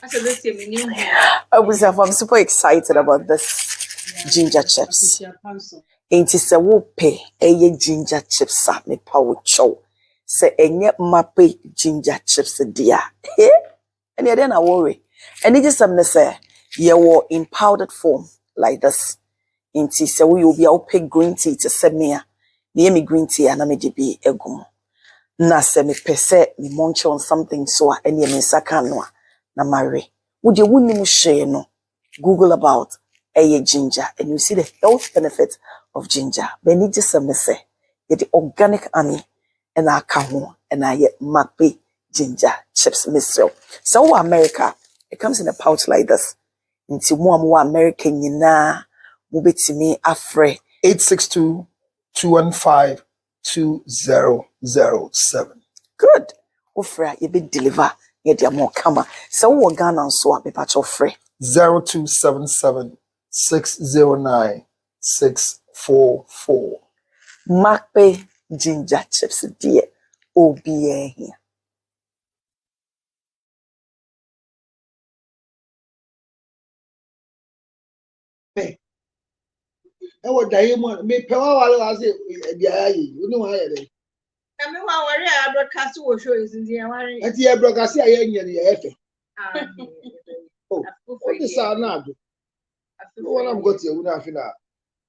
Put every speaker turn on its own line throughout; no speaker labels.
I'm super excited about this ginger chips. Ain't it a whoopee? Ginger chips at me power chow. Say enye mape ginger chips dear. And then I worry. And it just something say you were in powdered form like this. Inti se we will be out pick green tea to send me near me green tea and I made be egum. Na se me pese me munch on something so any me sakanwa na marry. Would you wouldn't share no? Google about ginger and you see the health benefit of ginger. But need just some say the organic honey and I come and I get mape ginger chips myself. So America, it comes in a pouch like this. Into more American yina mubitimi afre
862-215-2007.
Good. Ofra you be deliver ye dia more kama. So wo Ghana so a be patch ofre
0277-609-644.
Mape ginger chips dear OBA here.
What diamond may power as it you know I had.
I mean, I broadcast will show is in the Amari.
At the broadcast, I ain't the oh, what is our now? What I'm got here, we have enough.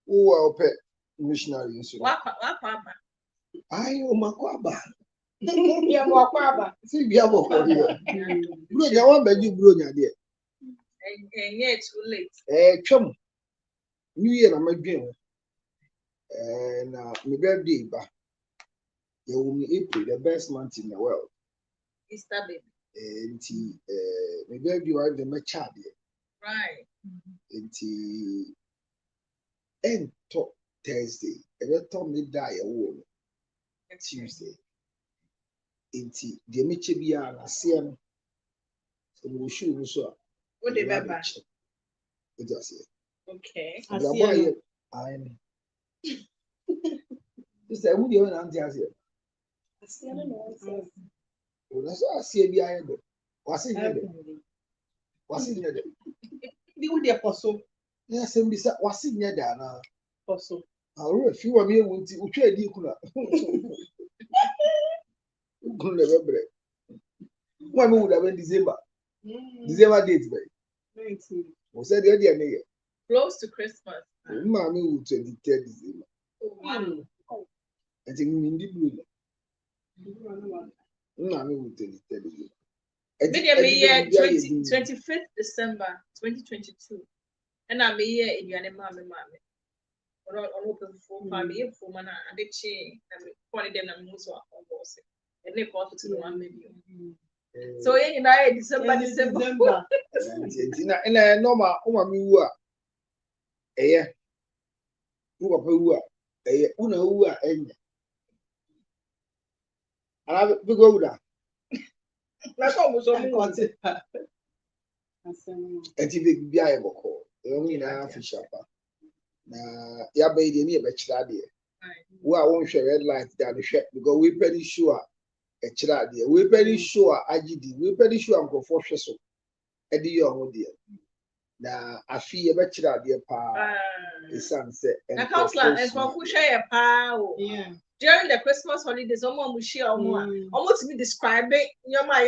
Who are pet missionary? I owe Makwaba.
Yeah, Makwaba.
See, we have a for you. Brunya, one bed you, Brunya, dear.
And yet too late.
Chum. New Year, I'm again. And my birthday, but you will be April, the best month in the world.
Easter baby.
And my birthday, I have the match.
Right.
And top Thursday, every time they die, a woman. Tuesday. The Michibia, I see him. So we should so.
What the baby?
It does it.
Okay.
I know. Just I would even answer here.
I still don't know.
Well, that's what I see behind it. Was it here? Was it here?
The would the apostle.
Yes, and beside was it near there now?
Apostle.
I wrote a few of me would trade you. Couldn't remember it. When would have been December? December date, baby.
19.
Was that the idea?
Close to Christmas.
Mammy would 23rd December. I think in the blue. Mammy would 23rd December.
Maybe year 25th December 2022. And I'm a year in your mammy. Or open for family for man and the chain and calling them and most of our boss. And they call to 1 million. So in December.
And I know my own. Eh, who are who are who are and I go there. That's almost all concept. And if it be a call, the only fish up. Now, ya baby, me a bachelor dear. Who I won't share red light down the ship because we're pretty sure a child dear. We're pretty sure IGD, we're pretty sure I'm going for so. A dear, oh dear. Now, I feel a bachelor dear pa. The sunset
and counselor and for who share a power. During the Christmas holidays, almost we share almost to be describing your my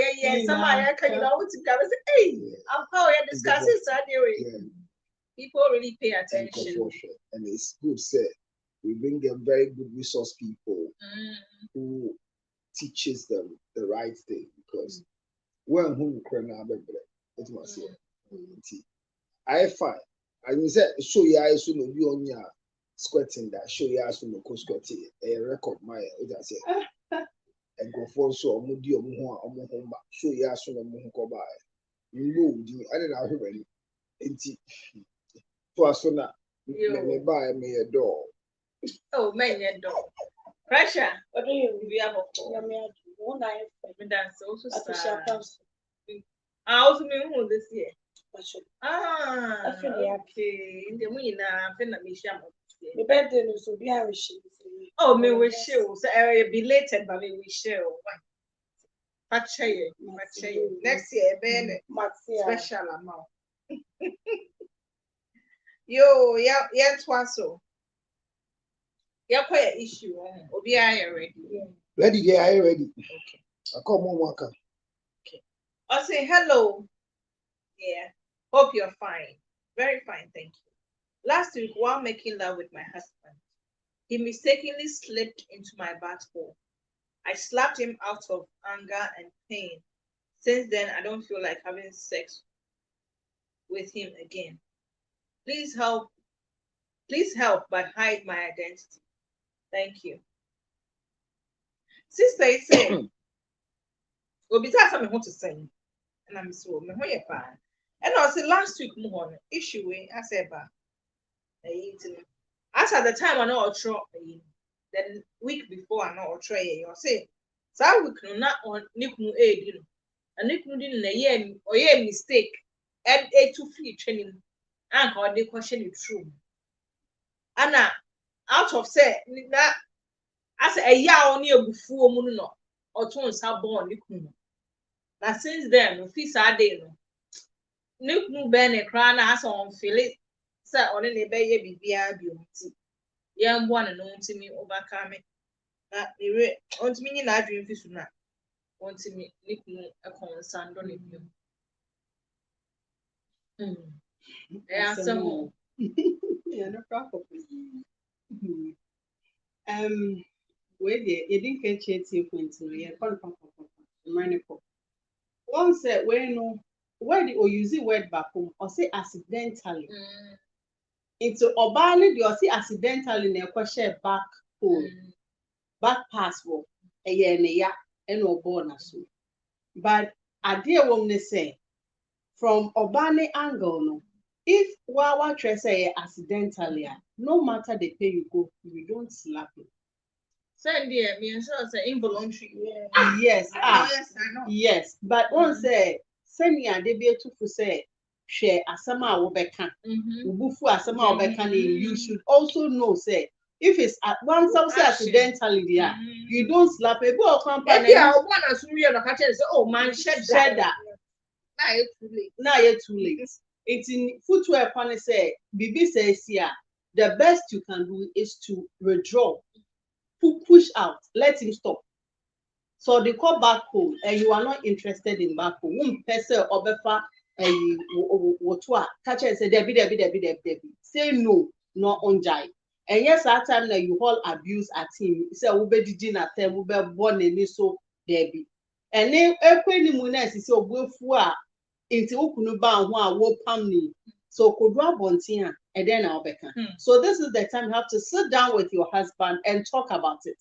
some can you know to come and say, hey, I'm how you're discussing anyway. People really pay attention.
And it's good, sir. We bring them very good resource people who teaches them the right thing because when who can it must say. I find. I mean, show you I soon will be on your squatting that show you as soon as squatting a record my say and go for so mudi or show you as soon as go by. You know, I didn't have any. To us now, me buy me a door.
Oh, man, your door. Pressure. What do you have of one I dance also? I also mean this year. Okay. In the winner, I'm going to be sure. The birthday will be Irish. Oh, me wish you. So I will be belated, but we wish you. Pache. Next year, Ben, special amount. Yo, yeah, twice so. Yeah, quite issue. Obi, I ready.
Ready, yeah, I ready.
Okay.
I come on, worker.
Okay. I'll say hello. Yeah. Hope you're fine. Very fine, thank you. Last week, while making love with my husband, he mistakenly slipped into my bathroom. I slapped him out of anger and pain. Since then, I don't feel like having sex with him again. Please help but hide my identity. Thank you. Sister, it's saying, we'll be talking me to sing. And I'm so me who you pan. And also last week, more issue I said, as at the time I know then week before I know you say, so week no not on Nikunu aid, and Nikunu didn't a year or mistake and a 2 feet training and how they question it true. Anna out of say that as a year only before Muno or tones have born Nikunu. Now since then, no fees are day no. Nikunu Ben a crown as on Philip. Sir, on any bay be young one and on to me overcoming. On to me in our dream fish not. Want to me, Nick a concern, don't you? There are some more.
Yeah, no problem. Where you didn't catch it, you went to your manifold. One said, where the or use the word back home or say accidentally. Into Obani, you see accidentally in a question back home, back password, a year and no bonus. But I dear woman say, from Obani angle, no, if Wawa say accidentally, no matter the pay you go, you don't slap it.
Send dear, me and so say involuntary.
Yes,
yes, I know.
Yes, but one say, send ya de be to say, share asama wobeka. Ubufu asama wobeka, you should also know, say, if it's at one say accidentally there, you don't slap a go company.
If you are one as we are catching, say, oh man, shed that. Now
you're too late. It's in footwear pan say, Bibi says here, the best you can do is to withdraw, push out, let him stop. So they call back home, and you are not interested in back home. Person obefa wotwa catch and say Debbie. Say no, not on jai. And yes, that time that you all abuse at him. Say ube didn't at them, ube born in so Debbie. And then any munes is your bufua into Ukunuba who wo pamni. So could rub on tia and then I'll become. So this is the time you have to sit down with your husband and talk about it.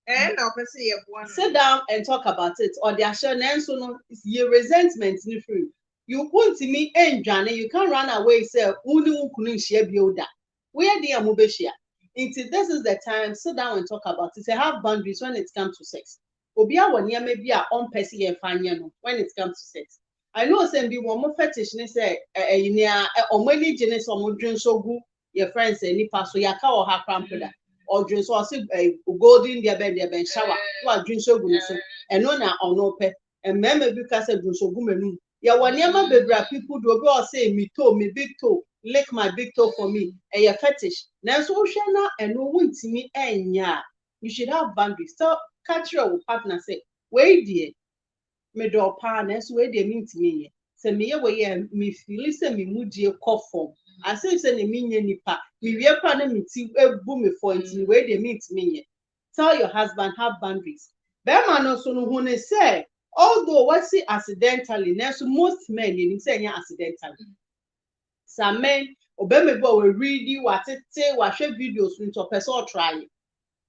And obviously,
sit down and talk about it. Or the assurance, and so no, your resentment is free. You want to me and Johnny, you can't run away. Say, "Unu couldn't share bioda." Where the amubeshia? Until this is the time, sit down and talk about it. Say, have boundaries when it comes to sex. Obia one year maybe a on person and fine when it comes to sex. I know some be one more fetish. They say, or many genus or modern so good. Your friends say, "Ni paso yaka or ha crampada." Or drink so a golden their bed shower, what drink so good, and no now or no pet, and member because I drink so good. Ya one yama baby people do go say me toe, me big toe, lick my big toe for me, and your fetish. Now so shana and no one to me, and ya, you should have boundaries. So catch your partner say, wait dear, me draw partners, where they mean to me. Say me away, me feel listen me moody cough form. I say send a minion nipa. Me we are planning me to boom for into where they meet me. Tell your husband have boundaries. Bema no so no one say, although what's it accidentally, next most men you say accidentally. Some men obey boy will read you what it say, watch videos into a person try.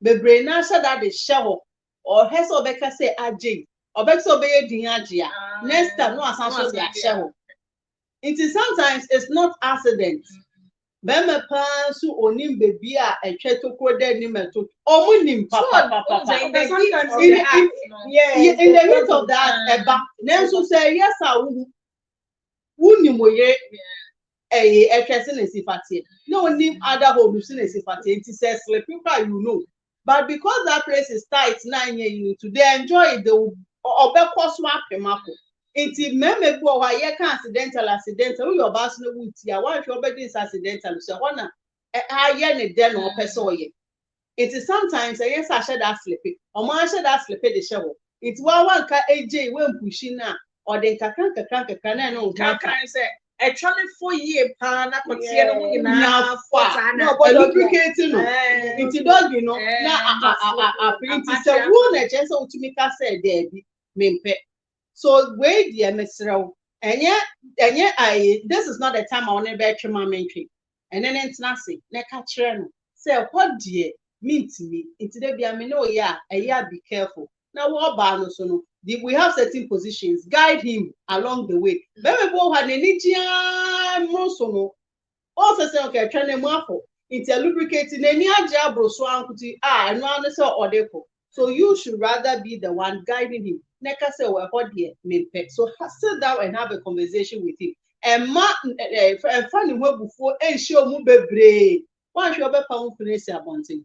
The brain answer that they show or has obeka say ajay or bex obey dinajia. Next time no assumption they show. It is sometimes it's not accident. Bema pass who onim baby a cheto dead nimeto. Omunim papa. In the midst of that, eba. Nenso say yes, I unim ye a person is ifati. No nim other home sin is ifati. It says sleeping you know. But because that place is tight 9 years, you need to they enjoy it, they will obekọ so apemako enti meme bu o ye kan accidental we oba so na wuti a wan hwe obedi accidental so ho na aye ne de no opese oye enti sometimes yes I share that sleepy o ma share that sleepy de shewo enti wan ka AJ we mpushi na o de nkaka na no
Kan say e twame for year pa na kotie no nyina
fa no lubricating no enti dog you know na enti se wu na je se utumi ka say there bi mempe so we the mesrew enye I this is not the time I want to be treatment and then internasi na ka kire no say what die mintimi enti de bia me no ya be careful now what ba no so no we have certain positions guide him along the way maybe bo ha ni jia mo so no also say okay try na mu afọ enti lubricating na ni aja abro so ankuti no an say odeko so you should rather be the one guiding him neka say we hold here mempe so sit down and have a conversation with him and ma funny we before and show mu bebre one show be pa mu finish abonting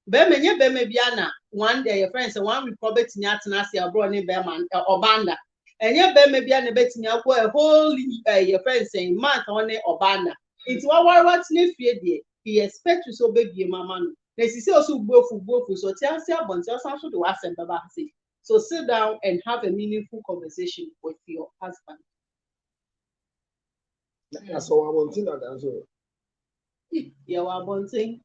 be menye be me bia na one day your friends one week betini atena se abro ne be man obanda enye be me bia na betini akwo a whole your friends saying month on obanda it's what ne fie de he expect to so be mama no na sisi osu gbofu so ti ase abonti osan so de wa sem baba say so sit down and have a meaningful conversation with your husband.
That's all I want to know. That's all.
Yeah, wa bonting.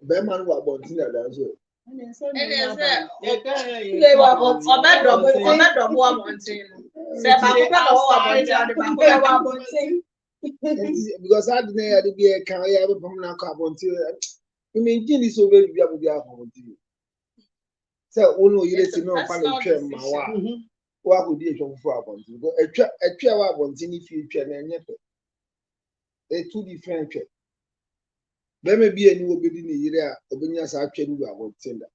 Beman wa bonting that's all.
And there's they were obedo bo amontin. Se ba ko wa bontin.
Because I didn't have to be a can I have a from now bonting. I mean, Jenny so very be able to have bonting. So, no, you let know if I can my wife. What would be for bonting? A chair bonting if you can and yet. A two different check. There may be a new building in here, Obinas are training about tender.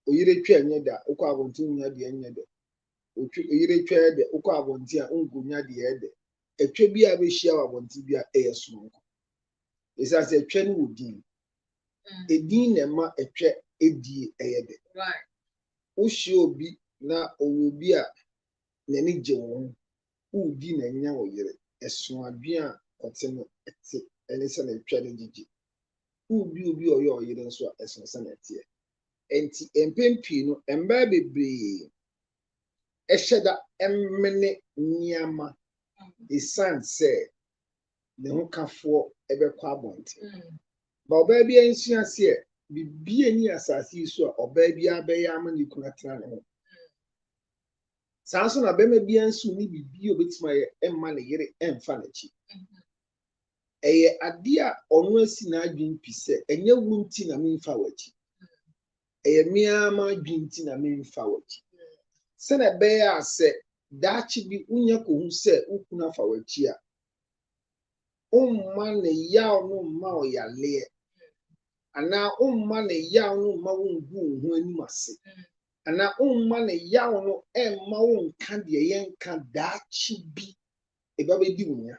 Or you train yada, Oka bonting at the end of the you train the Oka bontia, Ungunya the head. A trebia be share about Tibia air smoke. It's as a train would deem. A dean and ma a check a D a head.
Right.
Usho be na will be a Nenny Joan who din and young yere, a swan bien or ten and it's an challenge. Who be or your year so as a senate here. And Pimpino and baby be a shedder and many Niama. His son said, the hooker for ever quabont. But baby and she has here be any assassin or baby abayam you could not tell him. Samson abeme be and soon be a bit my money yere and fanachi. Eye adia ono si na adwinpi se enye wunti na memfa wachi eye miama adwinti na memfa wachi se na be ya se daachi bi unya ko hu se ukuna fa wachi a umma ne yaw no ma o yale ana umma ne yaw no ma wongu hu anim ase ana umma ne yaw no emma wonka de yenka daachi bi e ba be di unya.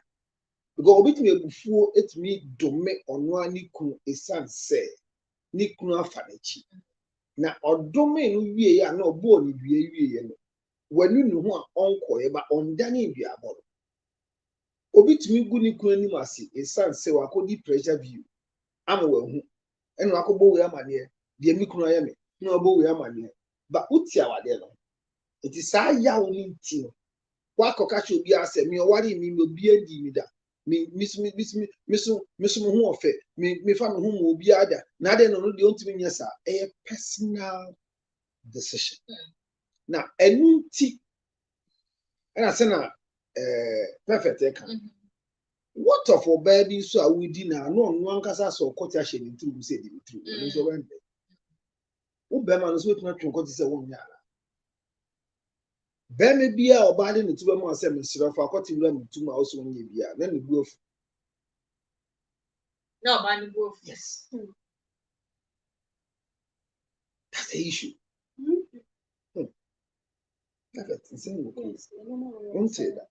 Because obit me before it me dome on one niku esan say niku afanachi. Na odome no wie ya na obo ni wie no. Wanu no ho onko e ba ondane bia aboro. Obit me gu niku anim ase esan say wakodi pressure view. Ama wahu. Eno akobo we amane de niku na yeme. Na obo we amane. Ba uti awade no. Iti sa ya oni nti no. Wakoka che obi ase me owari mi obi adi mi da. Miss who of it, me family whom will be other. Now they know the ultimate yes, a personal decision. Now, a new tea, and I said, perfect. What of our baby so we dinner? No one can say so. Quotation in true, say the truth. So when who Beman is with not to what is a woman. Beme bia obade ne tuba mu asem sira fa akwati wura mutuma also onye bia na ne buofu
No ba ne buofu.
Yes. That's the issue. That's the same. Don't say that.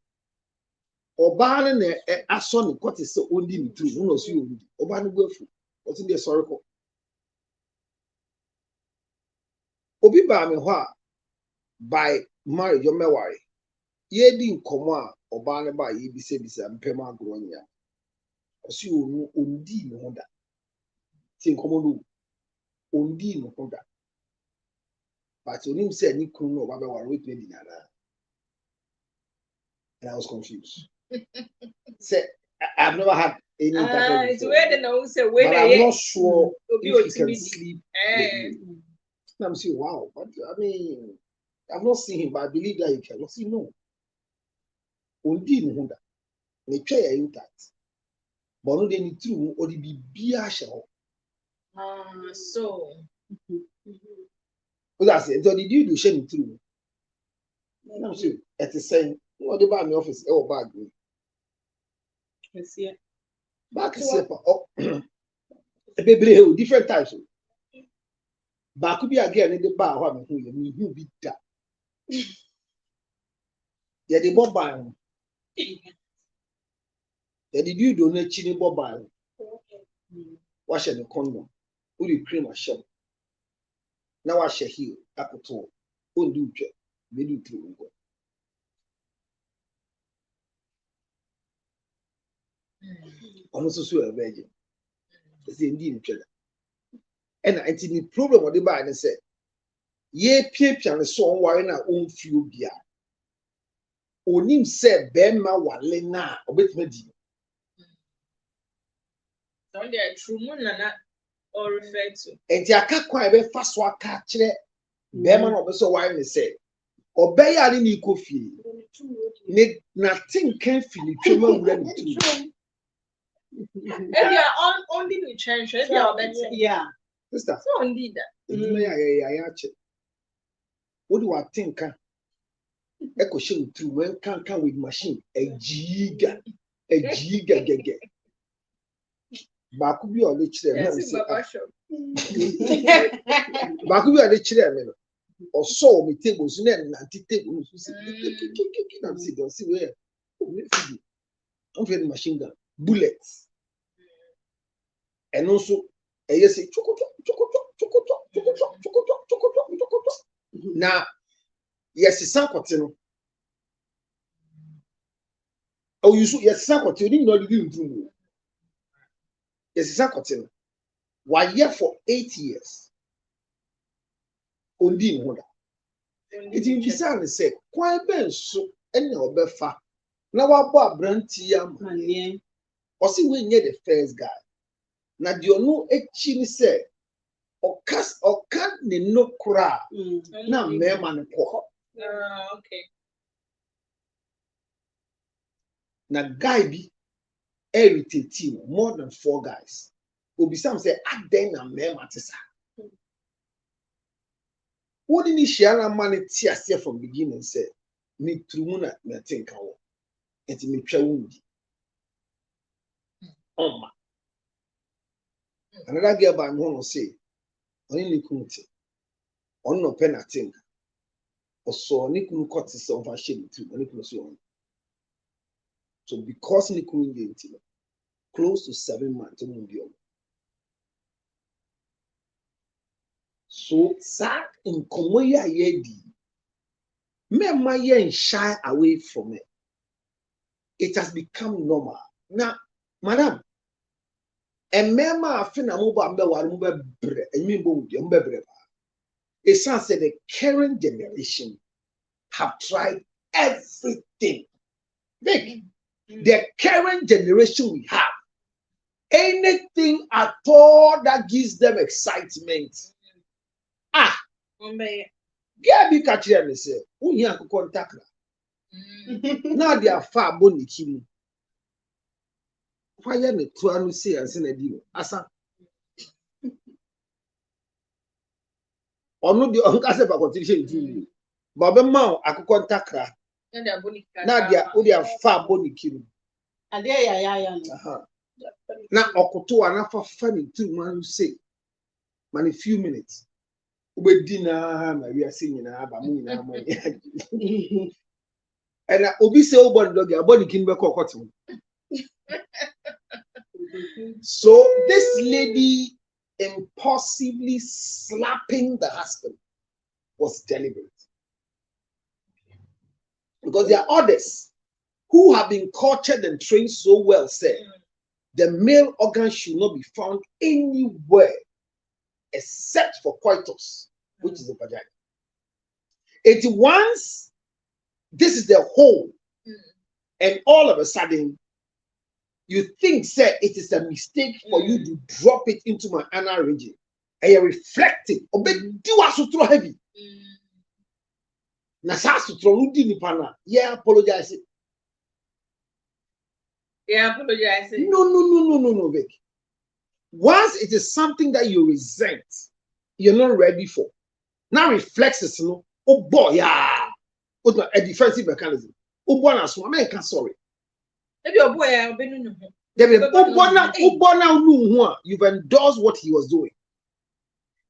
Obane ne aso ne kwati se ondi ne tru no so ondi obane buofu what's in the sorry ko obi ba me ho a by marriage your mewari. Ye di nkoma oba ne ba ye bi se mpem agro nya. Osi onu ondi no hoda. Ti nkoma no ondi no hoda. But onim say ni kunu no oba be wari with me dinara. And I was confused. Say I've never had any interview
it's where the nose say
but
where
I'm not sure if he can
OTBD.
sleep with you. And I'm saying, wow, but I mean, I've not seen him, but I believe that he can. I see, no. Ondi no hunda. Ne twa ya intact. But no dey ni true or the bibia shawo.
So.
What that's it. So did you do shame true? I'm saying, at the same, what about my office? Oh, bag me.
Yes, yeah.
Back to say, oh, baby, different types. Back could be again in the bar. What me who be that? Yeah, the mobile. Yeah, did you donate chini mobile? Wash the condom. Who you cream a shop? Now wash your heel. Apple toe. Who do it? We do through. Also, so a virgin. It's indeed each other. And I think the problem with the Bible said, ye people and so on, why not own few beer. Onim said, Bema Walena, or bit medi.
So they are true moon and or refer to.
And the aka quite a fast walk catch it. Bema no so why me say. Obey a ni coffee. Nothing can feel it.
If you are only with change, if you are better.
Yeah.
Sister,
So indeed
that. What do I think? Echo shame through when can with machine a giga. Bakubi or the children. Bakubi or the children. Or saw me tables and tables. Don't see where. I'm feeling machine gun. Bullets. And also, I say, now, yes, it's something. Oh, you should, yes, something. You didn't know the game. Yes, it's something. Why, yeah, for 8 years. Ondi no. It in Bisan say, quite ben so, and no befa. Now, what about Brantiam? Or see, we near the first guy. Now, do you know a chin say, or cast or can't no cra? Now, man, poor.
okay.
Now, guy be heritage team more than 4 guys. Will be some say, I then a man matisa. Wouldn't he share a money tear from beginning say, me trumuna, me think how it me chawundi. Another girl by one will say, only kunti, on no pen at think, or so Nikun cut his own shame to Nikun. So because Nikun didn't close to 7 months, so that in Komoya Yedi, Mema yen shy away from it. It has become normal. Now, madam, and Mema Fina Muba bre, and me bre. It sounds that the current generation have tried everything. Big. The current generation we have, anything at all that gives them excitement. Get be catch them say, who here to contact her? Now they are far boni kimu. Why are the two anu say and send a deal? Asa. Or no, the uncasa about contribution to you. Baba Mao, I could contact her. Now they are far boni kimu.
And there, yeah.
Now, Okoto anafa funny 2 months say, man, a few minutes. We dinner, we are singing and Obi say, oh, body king back cotton. So this lady impulsively slapping the husband was deliberate. Because there are others who have been cultured and trained so well, say the male organ should not be found anywhere except for coitus, which is the vagina. Once this is the whole, and all of a sudden you think, say, it is a mistake for you to drop it into my anal region, and you reflect it, or do us to throw heavy. Yeah, apologize.
Yeah, apologize.
No, Vic. Once it is something that you resent, you're not ready for. Now reflexes, no. Oh boy, yeah. A defensive mechanism. Oh boy, I'm sorry.
Your boy,
you've endorsed what he was doing.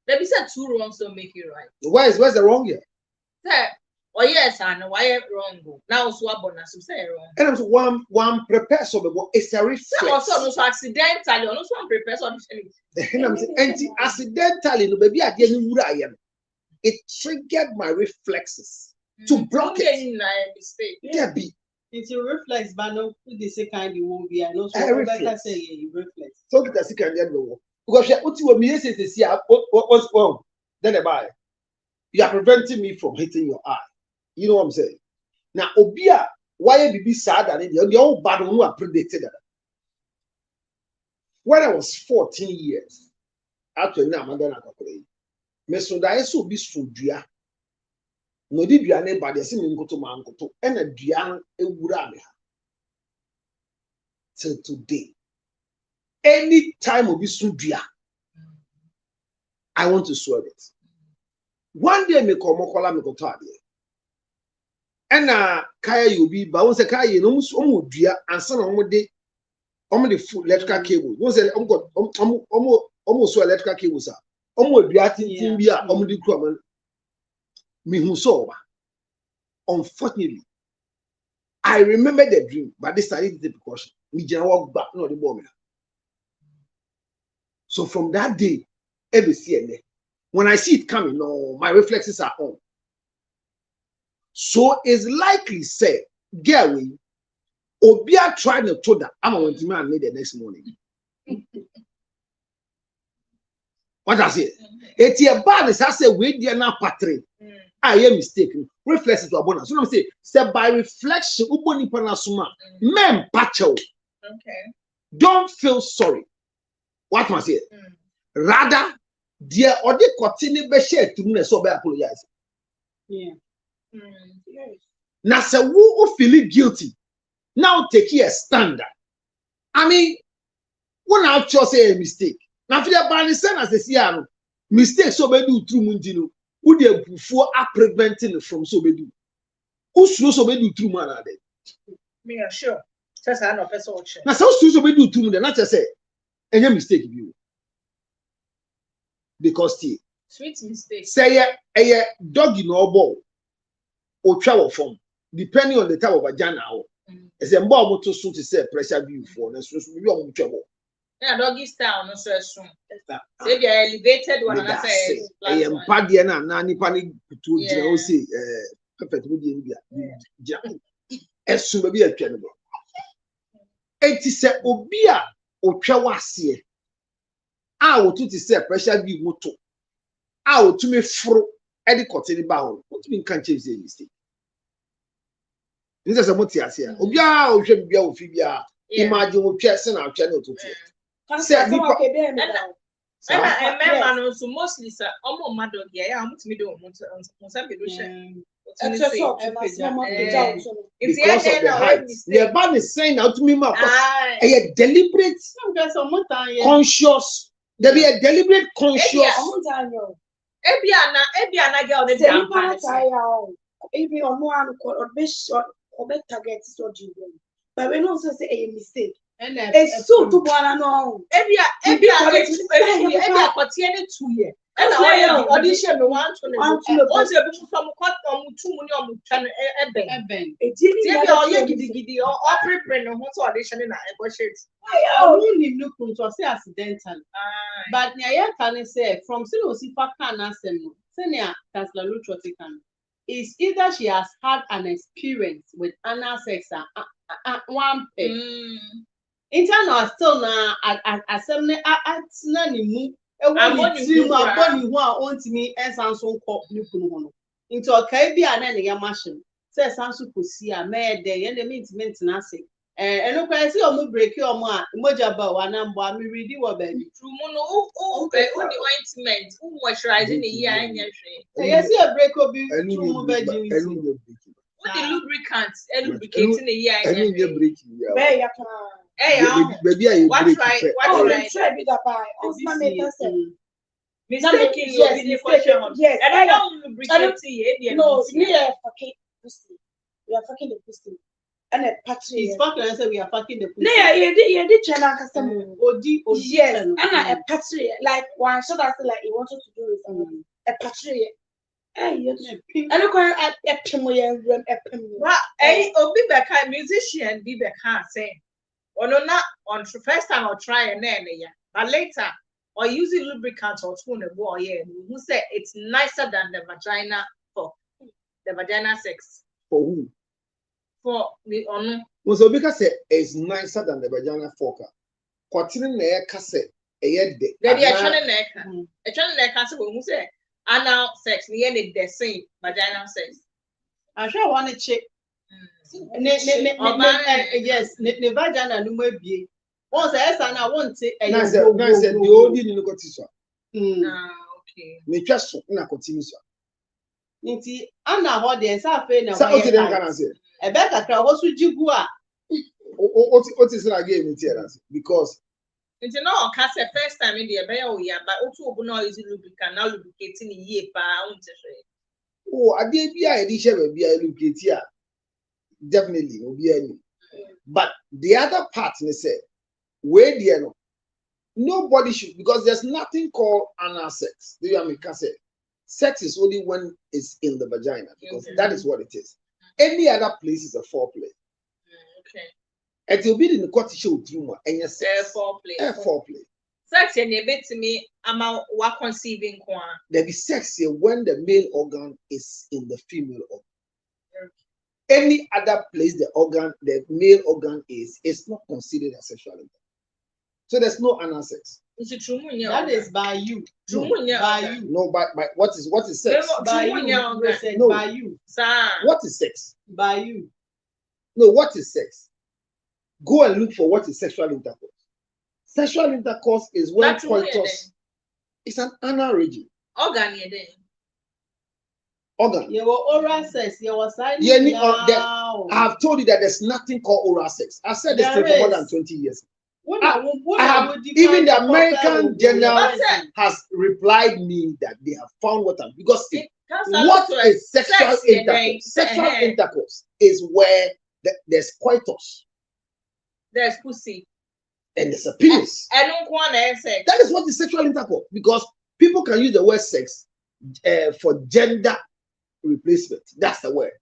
Let me say 2 wrongs don't make you right.
Where's the wrong here?
Sir, oh yes, I know why wrong. Now so bonus say wrong.
And I'm so one prepare so it's a reflex.
Also accidentally, also one prepare so
and I'm saying accidentally, no baby, I didn't know I am. It triggered my reflexes to block it.
Mistake.
Yeah, be.
It's a reflex, but no, the second you won't be. I know so
reflex.
Say reflex.
So the second year no. Because what you me say to see what's wrong. Then I buy. You are preventing me from hitting your eye. You know what I'm saying? Now, Obia, why you be sad and the old bad one who predicted that. When I was 14 years, after now, I'm going to play. Meso da yeso bi sodua. No di dua ne ba de se me nkoto ma nkoto. E na dua ewura me ha. Till today. Any time obi sodua, I want to swerve it. One day me komo kola me koto ade. Ena kaya yobi ba won se kaya no omo dua ansa na omo de full electrical cable. Won se omo so electrical cable sa. Omo dua tintin bi a omo de kura me hu so. Unfortunately, I remember the dream, but this time I did the precaution. Me jana walk back no the bomb. So from that day, every CNA, when I see it coming, no, my reflexes are on. So it's likely said, Gary, Obia tried to tell that I'm going to man the next morning. What I say? It's a bad as I say, wait, you're not patron. I am mistaken. Reflexes to a bonus. So I'm saying, say by reflection, Uboni Panasuma, men pacho.
Okay.
Don't feel sorry. What must I say? Rather, dear, or the continue be shared to me, so be apologize.
Yeah.
Now, say who feel guilty. Now take a standard. I mean, when I just say a mistake. Now, if you're buying as a CR, mistake so be do through Mundino, who they before are preventing from so be do. Who slow so be do through man are they?
Me sure. Just I know person watching.
Now, so slow so be do through them. Not just say any mistake you. Because
sweet mistake.
Say a dog in our ball or travel from depending on the type of vagina. As a bomb to suit to say pressure view for and so we are trouble.
Yeah, doggy style, no so soon. Say the elevated one, and I say,
I am Padiana, Nani Panic to say, perfect with India. As soon as be a cannibal. It is a obia or chawasi. I will to say pressure view moto. I will to me fro Eddie Cotton bound. What do you mean can't change the mistake? This is a motias here. Obia, or should be a fibia. Imagine what person our channel to say.
And so mostly, sir, almost mad dog. Yeah, I'm to me do because of the height.
The band is saying out to me, a deliberate, conscious. There be a deliberate, conscious.
Ebiana girl, the damn
Maybe on one or bishop or target is what you want. But we don't say a mistake. It's so to one and all.
Ebia, continue 2 years. And I audition the one to once you from what 2 million eben. Giddy or prepare no audition in a bullshit.
I only look to say accidental. But Nya can say from Silosi Pakana Senu, Senia Tasla Lutrotican. is either she has had an experience with anal sex one pay. Internal still na assembly at nanimu. Aboni who are on to me and Samson cop Nukuno. Into a Caribbean and a machine. Says Samson could see a mad day and the maintenance nothing. And look, I see a break your ma, Mojaba, one number, me read you a baby.
True mono, okay, only ointment, who moisturizing a year and your tree.
I see a break of you,
what the lubricants, and lubricating a year and your
breaking.
Hey,
baby,
what try?
Try be that by.
Yes, and I don't lubricate.
No, we are fucking pussy. We are fucking the pussy. And a patry.
It's fucking and say we are fucking the pussy.
Yeah, you did channel customer. Yes, and a patry. Like one shot I like he wanted to do with someone. A patry. Hey, I look at a pimoy room.
Hey, Obi Beka musician, be Beka say. Or no, not on first time I'll try and then, but later, or using lubricants or spoon a boy, who said it's nicer than the vagina for the vagina sex.
For who?
For the honor.
Was Obika said it's nicer than the vagina forker. Quatin near cassette, a yet day.
They are trying to a channel castle who said anal sex, nearly the same vaginal sex.
I sure want to check. Yes, the vagina no more be. Once I said I want to.
I said the old didn't go to.
Okay.
Me just na continue.
Nti ana ho de sa fe na
wa. Say dem can say.
E be kakra ho su jigu a.
What is na game in because
nti no ka say first time in the be o ya but otu obu no use lubricant now lubricating ye pa won te hwe.
Oh, ade bia e di she ba bia lubricate a. Definitely will be any. But the other part they say, where the nobody should, because there's nothing called anal sex. Do you make say sex is only when it's in the vagina, because that is what it is. Any other place is a foreplay.
Okay.
It will be in the cottage show tumor and yes,
foreplay.
Foreplay.
Sex and a bit to me, I'm out what conceiving quan.
There be sex here when the male organ is in the female organ. Any other place the male organ is not considered as sexual intercourse. So there's no anal sex.
That is by you.
By you. No, by what is sex?
By you.
No.
By you.
What is sex?
By you.
No, what is sex? Go and look for what is sexual intercourse. Sexual intercourse is when coitus. It's an anal region.
Organ
Organ.
You were oral sex. You were signing.
I have told you that there's nothing called oral sex. I said this thing for more than 20 years. Even the American Journal has replied me that they have found what because what is sexual intercourse? Sexual intercourse is where there's coitus.
There's pussy.
And there's a penis.
I don't want sex.
That is what is sexual intercourse, because people can use the word sex for gender replacement. That's the word.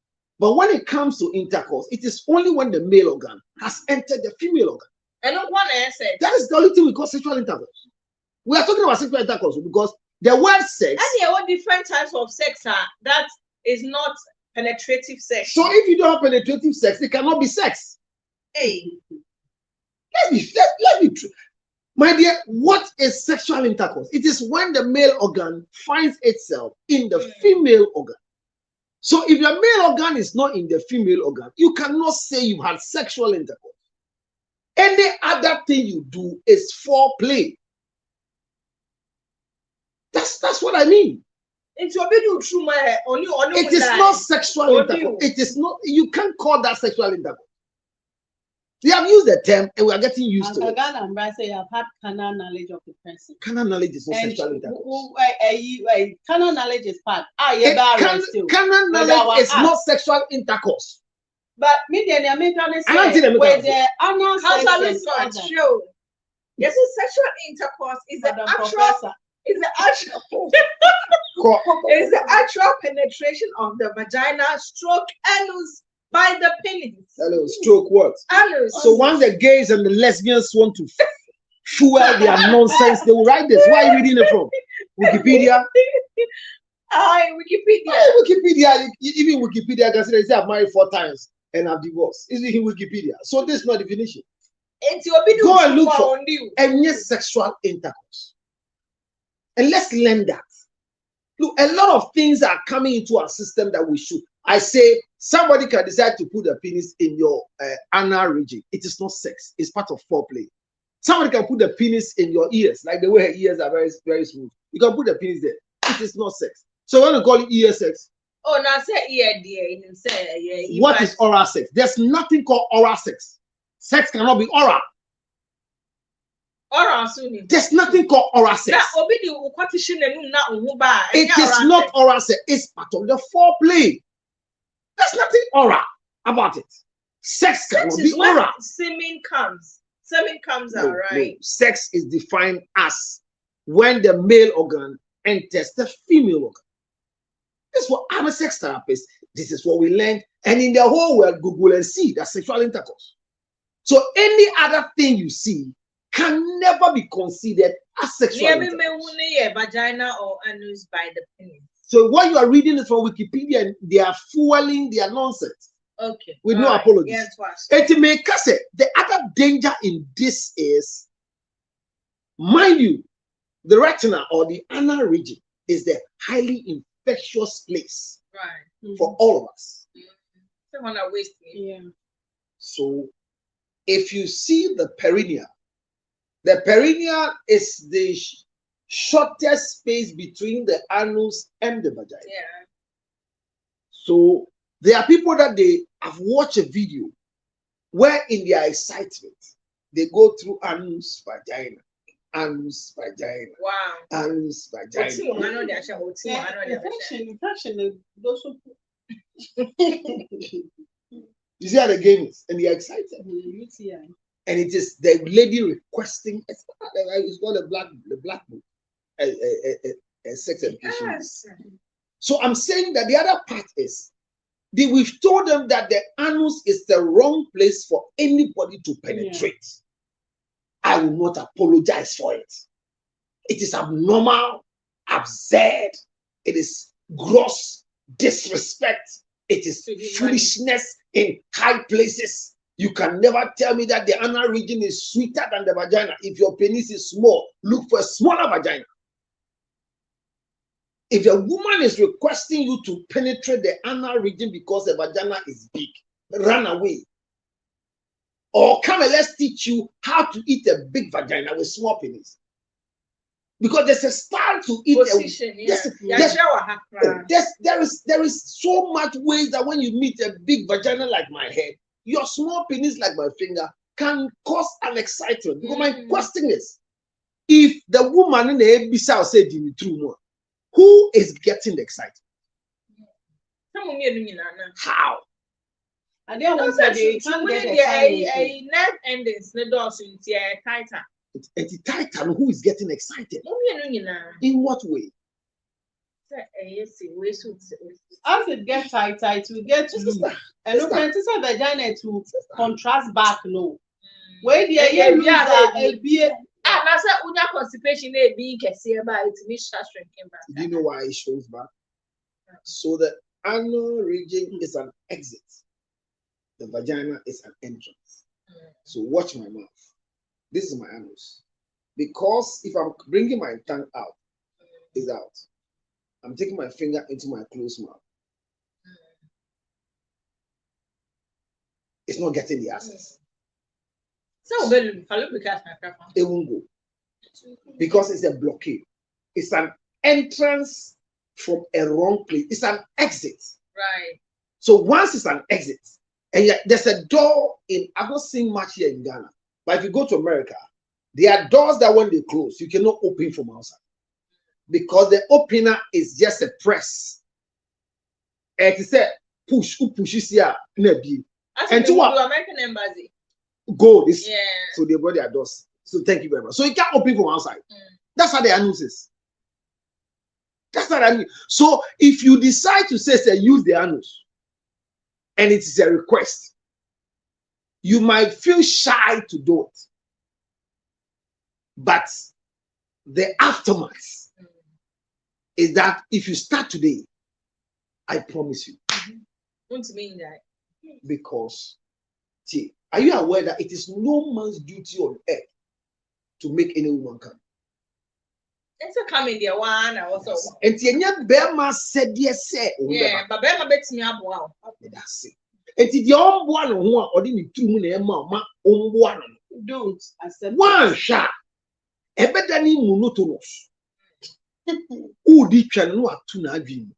But when it comes to intercourse, it is only when the male organ has entered the female organ.
I don't want sex.
That is the only thing we call sexual intercourse. We are talking about sexual intercourse because the word sex.
And there are different types of sex that is not penetrative sex.
So if you don't have penetrative sex, it cannot be sex.
Hey,
let me. My dear, what is sexual intercourse? It is when the male organ finds itself in the female organ. So if your male organ is not in the female organ, you cannot say you had sexual intercourse. Any other thing you do is foreplay. That's what I mean.
It is
not sexual intercourse. It is not. You can't call that sexual intercourse. We have used the term and we are getting used to it.
Say you have had carnal knowledge of the person.
Carnal knowledge is not sexual intercourse.
Carnal knowledge is part.
Carnal knowledge is not sexual intercourse.
But media the American
where
the anal sex
show. Yes, sexual intercourse is the actual. Is the actual penetration of the vagina, stroke, anus by the penis.
Hello, stroke what?
Anus.
So once the gays and the lesbians want to fuel their nonsense, they will write this. Where are you reading it from? Wikipedia?
Wikipedia.
Wikipedia, even Wikipedia can say I've married 4 times and I've divorced. It's in Wikipedia. So this is not definition. Go and look for any sexual intercourse. And let's learn that. Look, a lot of things are coming into our system that we should. I say somebody can decide to put a penis in your anal region. It is not sex. It's part of foreplay. Somebody can put the penis in your ears, like the way her ears are very, very smooth. You can put the penis there. It is not sex. So when you call it ear sex,
oh, now say ear, dear.
What is oral sex? There's nothing called oral sex. Sex cannot be oral. There's nothing called oral sex. It is not oral sex. It's part of the foreplay. There's nothing oral about it. Sex cannot be oral.
Semen comes out, right?
No. Sex is defined as when the male organ enters the female organ. That's what I'm a sex therapist. This is what we learned. And in the whole world, Google and see that sexual intercourse. So any other thing you see can never be considered as sexual intercourse.
Vagina or anus by the penis.
So what you are reading is from Wikipedia, and they are fueling their nonsense.
Okay.
With no apologies.
Yes,
it may say the other danger in this is, mind you, the retina or the anal region is the highly infectious place for all of us. So if you see the perineum is the shortest space between the anus and the vagina.
Yeah.
So there are people that they have watched a video where in their excitement they go through anus, vagina. Anus, vagina.
Wow.
Anus, vagina. You see how the game is, and they're excited. And it is the lady requesting. It's called the black book, a sex education. Yes. So I'm saying that the other part is we've told them that the anus is the wrong place for anybody to penetrate. Yeah. I will not apologize for it. It is abnormal, absurd. It is gross disrespect. It is foolishness in high places. You can never tell me that the anal region is sweeter than the vagina. If your penis is small, look for a smaller vagina. If a woman is requesting you to penetrate the anal region because the vagina is big, run away. Or come and let's teach you how to eat a big vagina with small penis. Because there's a style to eat. There is so much ways that when you meet a big vagina like my head, your small penis like my finger can cause an excitement. Because my question is, if the woman in the Ebisa said in the true, who is getting the excitement? How?
And then once they can't get a
nerve endings, the doors in tighter.
It's tighter. Who is getting excited? In what way?
As it gets tighter, it will get loose. And look, the vagina to contrast back low. Where the air lose
I said, "Unya constipation being about it, shrinking back."
Do you know why it shrinks back? So the anal region is an exit. The vagina is an entrance. So watch my mouth. This is my anus. Because if I'm bringing my tongue out, it's out. I'm taking my finger into my closed mouth. It's not getting the access.
So
it won't go. Because it's a blockade. It's an entrance from a wrong place. It's an exit.
Right.
So once it's an exit, and there's a door I've not seen much here in Ghana, but if you go to America, there are doors that when they close, you cannot open from outside. Because the opener is just a press. It is a push here. And to what?
American embassy.
Go. So they brought their doors. So thank you very much. So you can't open from outside. That's how the anus is. That's not anus. So if you decide to say use the anus, and it is a request, you might feel shy to do it. But the aftermath is that if you start today, I promise you.
Won't mean that.
Because, see, are you aware that it is no man's duty on earth to make any woman come?
It's a coming there one also.
And Tienya Bema said yes, sir.
Yeah, but Bema bets me up. Wow.
That's it. And the young one who are ordinary 2 million mamma on one.
Don't accept
One shot. Ebedani monotonous. Who did channel to Nadine?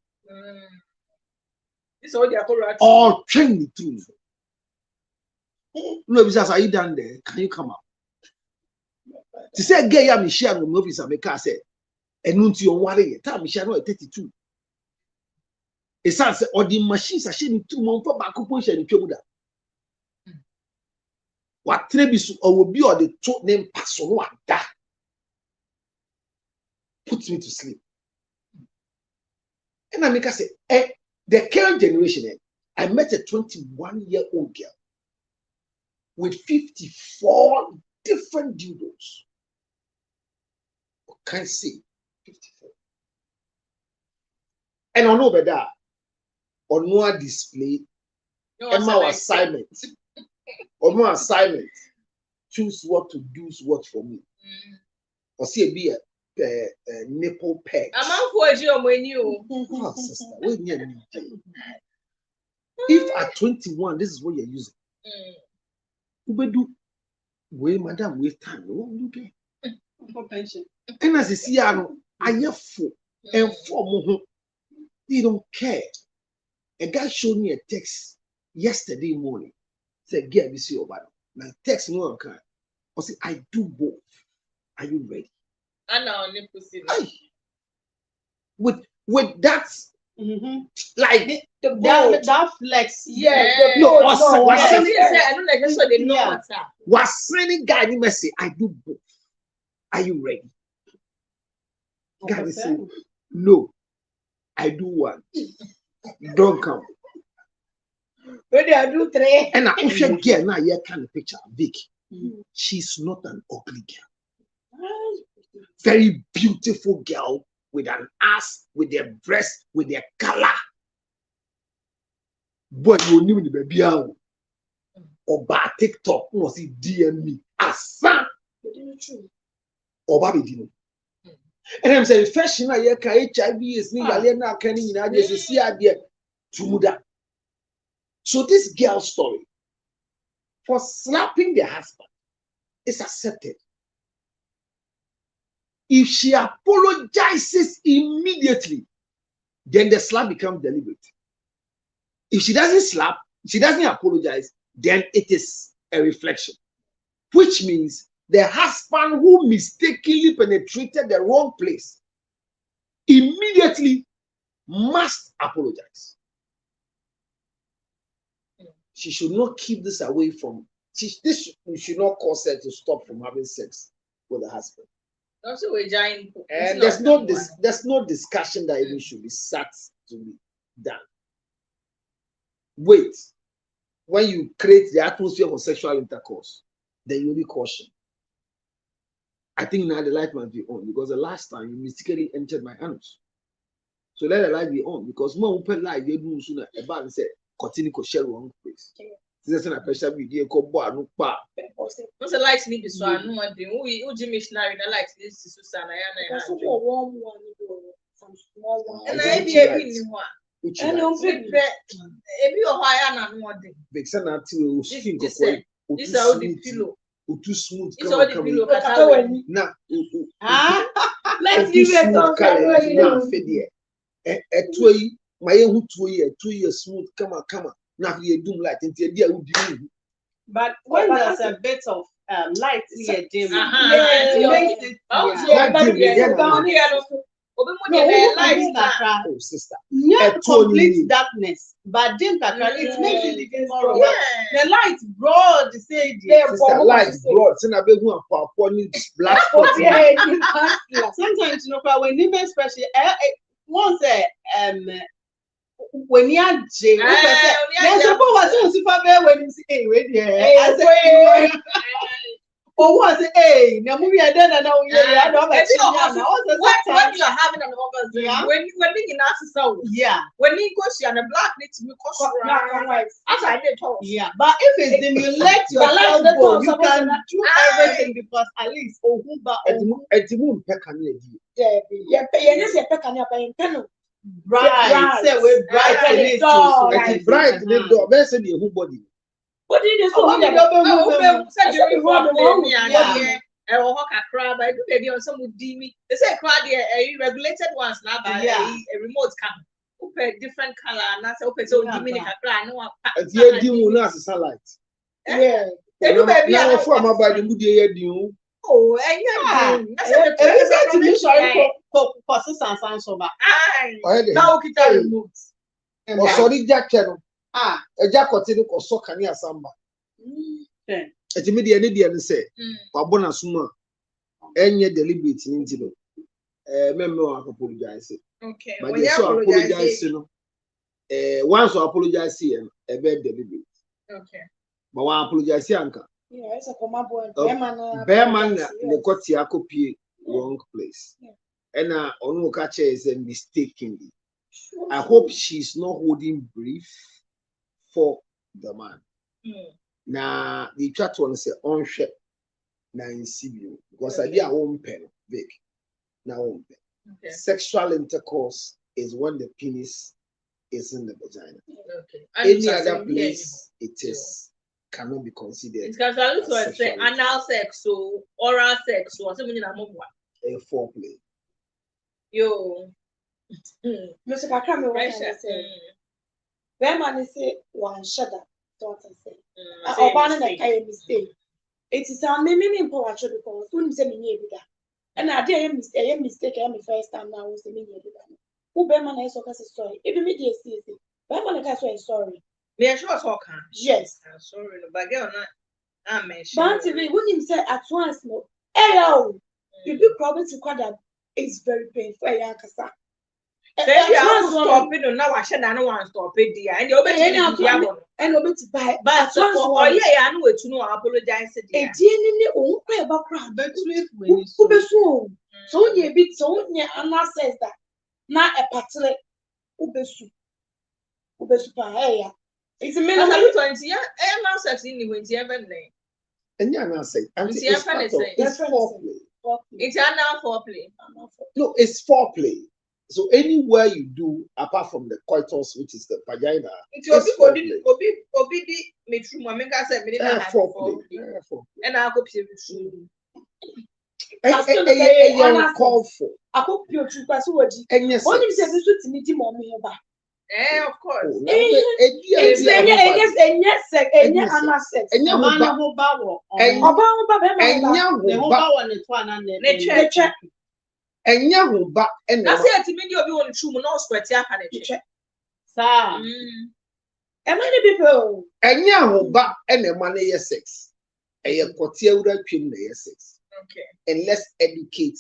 This all the correct.
Or train me through. No, because are you done there? Can you come up? To say gay, I'm Michelle, no office, I make her say, and Nunti on 1 year, time Michelle 32. A son said, or the machines are shedding 2 months for back up and Choda. What Trebis or will be or the top name person one that puts me to sleep. And I make her say, the current generation, I met a 21-year-old girl with 54 different dildos. Can I say 54? And on over that, on no display, Emma assignment. On no assignment, choose what to do, what for me. Or see a beer. Nipple peg.
I'm out for you when you.
Oh, sister, wait near me. If at 21, this is what you're using. You do wait, madam, waste time. What will you do?
for pension.
And as you see, I have 4 and 4 more. They don't care. A guy showed me a text yesterday morning. Said, "Get this your body." Now text me one kind. I said, "I do both. Are you ready?"
I know only pussy.
With that, like
that flex.
Yeah.
no,
I don't like that's what they know what's up.
was sending guy any message. I do both. Are you ready? Guy say, "No, I do one. Don't come."
Ready, I do 3.
And I should get now here kind of picture of Vic. She's not an ugly girl. Very beautiful girl with an ass, with their breast, with their color. But you knew the baby out. Or by TikTok, was he DM me? Asa. Or baby dino. And I'm saying, first, you know, HIV is me, Alena, can you know, just see idea to muda. So this girl's story for slapping the husband is accepted. If she apologizes immediately, then the slap becomes deliberate. If she doesn't slap, she doesn't apologize, then it is a reflection. Which means the husband who mistakenly penetrated the wrong place immediately must apologize. She should not keep this away from, this should not cause her to stop from having sex with the husband.
Also, we're giant.
And there's no discussion that even should be sat to be done. Wait, when you create the atmosphere for sexual intercourse, then you only caution. I think now the light must be on because the last time you mistakenly entered my anus. So let the light be on because more open light they do sooner about and say continue to share one place. This is a pressure video called Boa Pa.
What's the lights need to so I know one thing. We missionary that likes this to Susanna.
Warm one, some small one.
And I be a bit one.
And I'm big.
If you are higher than one thing.
Vexana to think
This
of
is all the pillow.
too smooth.
It's all the pillow.
Now,
Let's leave it on.
A 2 years smooth. Come on. Now you do light into a dear.
But when there's a bit of light here, Jim,
oh, sister.
Not complete darkness, but dim it makes it even more. The light broad, say
sister, light broad. Send a big one for black spot.
Sometimes you know when even especially once when you are Jay, there's a power to super bear when you say, hey, wait here. Oh, was it? Hey, now movie I done and now yeah, no, but
When
what
you are having an August,
Yeah.
when you not so,
yeah,
when you go see and the black needs to be
Black and white.
as I did talk.
yeah. But if it's them, you let
But let
yourself
the
go.
talk
You
suppose
can
to
do everything because at least
Etimu mpeka ni edi.
Debbie. Yeah, yes, you're pecking up in Peno.
bright. Say we bright
Ah,
and
the
it's
door,
so
right.
Bright the door. Best say the whole body.
What did you
Oh, what
say?
did you
Oh, said
I
you
said, Robin,
want
one
me and
yeah.
yeah. Or hawk crab, I do maybe on some would deem me. They say crowd regulated ones now by
Yeah.
a remote cam. Open different color and that's open so
Yeah,
diminic a cry. No one.
Eti ye di mu na sunlight.
Yeah.
Na for am by the mood ye di mu.
Oh, and yeah.
If you get to me, sorry for sister and so back.
Oye de.
Now we can remote.
O sorry jacket no.
Ah,
Eja kote ni ko so kan ya samba.
okay.
Eti me de ne say. Wabo na suma. Enye deliberate ni ntino. Memme wa apologize.
Okay.
But they so apologize no. Once you apologize here, a bit deliberate.
Okay.
But one apologize anka.
Yeah, it's a comma boy.
Bearman the kotia copy wrong place. And onu catch is a mistakenly. I hope she's not holding brief for the man. Now the chat one say on share na in CBU because I did own pen big. Now sexual intercourse is when the penis is in the vagina.
Okay.
Any other place it is cannot be considered.
It's because I also say anal sex, so oral sex, or something in a mobile.
A foreplay.
Yo.
Mr. Kakame, what I say? Bearman say one shudder. Daughter say. Obana na kaya mistake. It is a mimi important because when say me that. And I did a mistake. I am the first time now. Was the me that. Who Bearman is so sorry. Even me dear see. Bearman is sorry.
Me sure so can.
Yes.
I'm sorry, no, but girl not. I'm sure.
But when him say at once no. Hello. You do problem to quad it's very painful. Yankasa.
Then you have to stop it. Now I said I don't want to stop it, dear. And you'll be
able to buy.
But oh yeah, I know it to know apologize.
A DNA own quite about crowd. But who be so? So ye bit so near and now says that. Not a patlet. Who be so? Who be super? Hey, it's a minute.
20 years. I'm not succeeding in the ever name.
And you're not saying it's foreplay.
It's anal foreplay.
No, it's foreplay. So anywhere you do, apart from the coitus, which is the vagina,
it's foreplay. And I hope you
call for.
I hope you're true. That's what you.
And yes,
only say this with me, mommy.
Of course.
Yes, sex, and
and Yahuba and
I said to me, you'll be on true, no sweat, sir.
And many people,
and Yahuba and the money sex. A quartier sex.
Okay.
And let's educate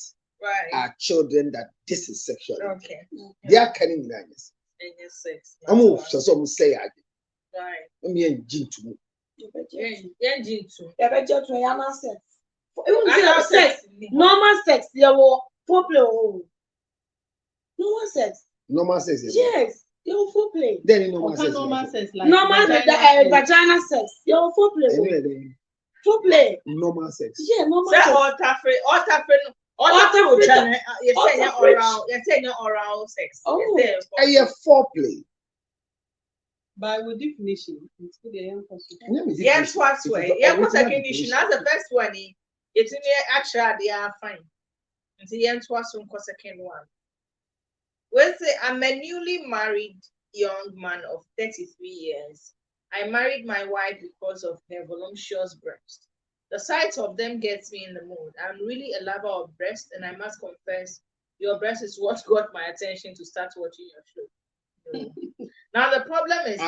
our children that this is sexual.
Okay.
They are carrying nice.
And yes, sex.
I'm off, so some say I did.
Right.
Let me engine to move.
Engine to.
Normal sex. Normal sex. There were foreplay. Normal sex.
Normal sex.
Yes. Your foreplay.
Then normal sex.
Normal vagina sex. Your foreplay. Foreplay.
Normal sex.
Yeah, normal sex.
You're saying oral sex.
Oh,
a foreplay.
By with definition, it's good.
Yes, what's way? Yeah, what's a definition? That's the first one. It's in the actually they are fine. And the end was on the second one. We'll say I'm a newly married young man of 33 years. I married my wife because of her voluptuous breast. The sight of them gets me in the mood. I'm really a lover of breast, and I must confess, your breast is what got my attention to start watching your show. Now the problem is,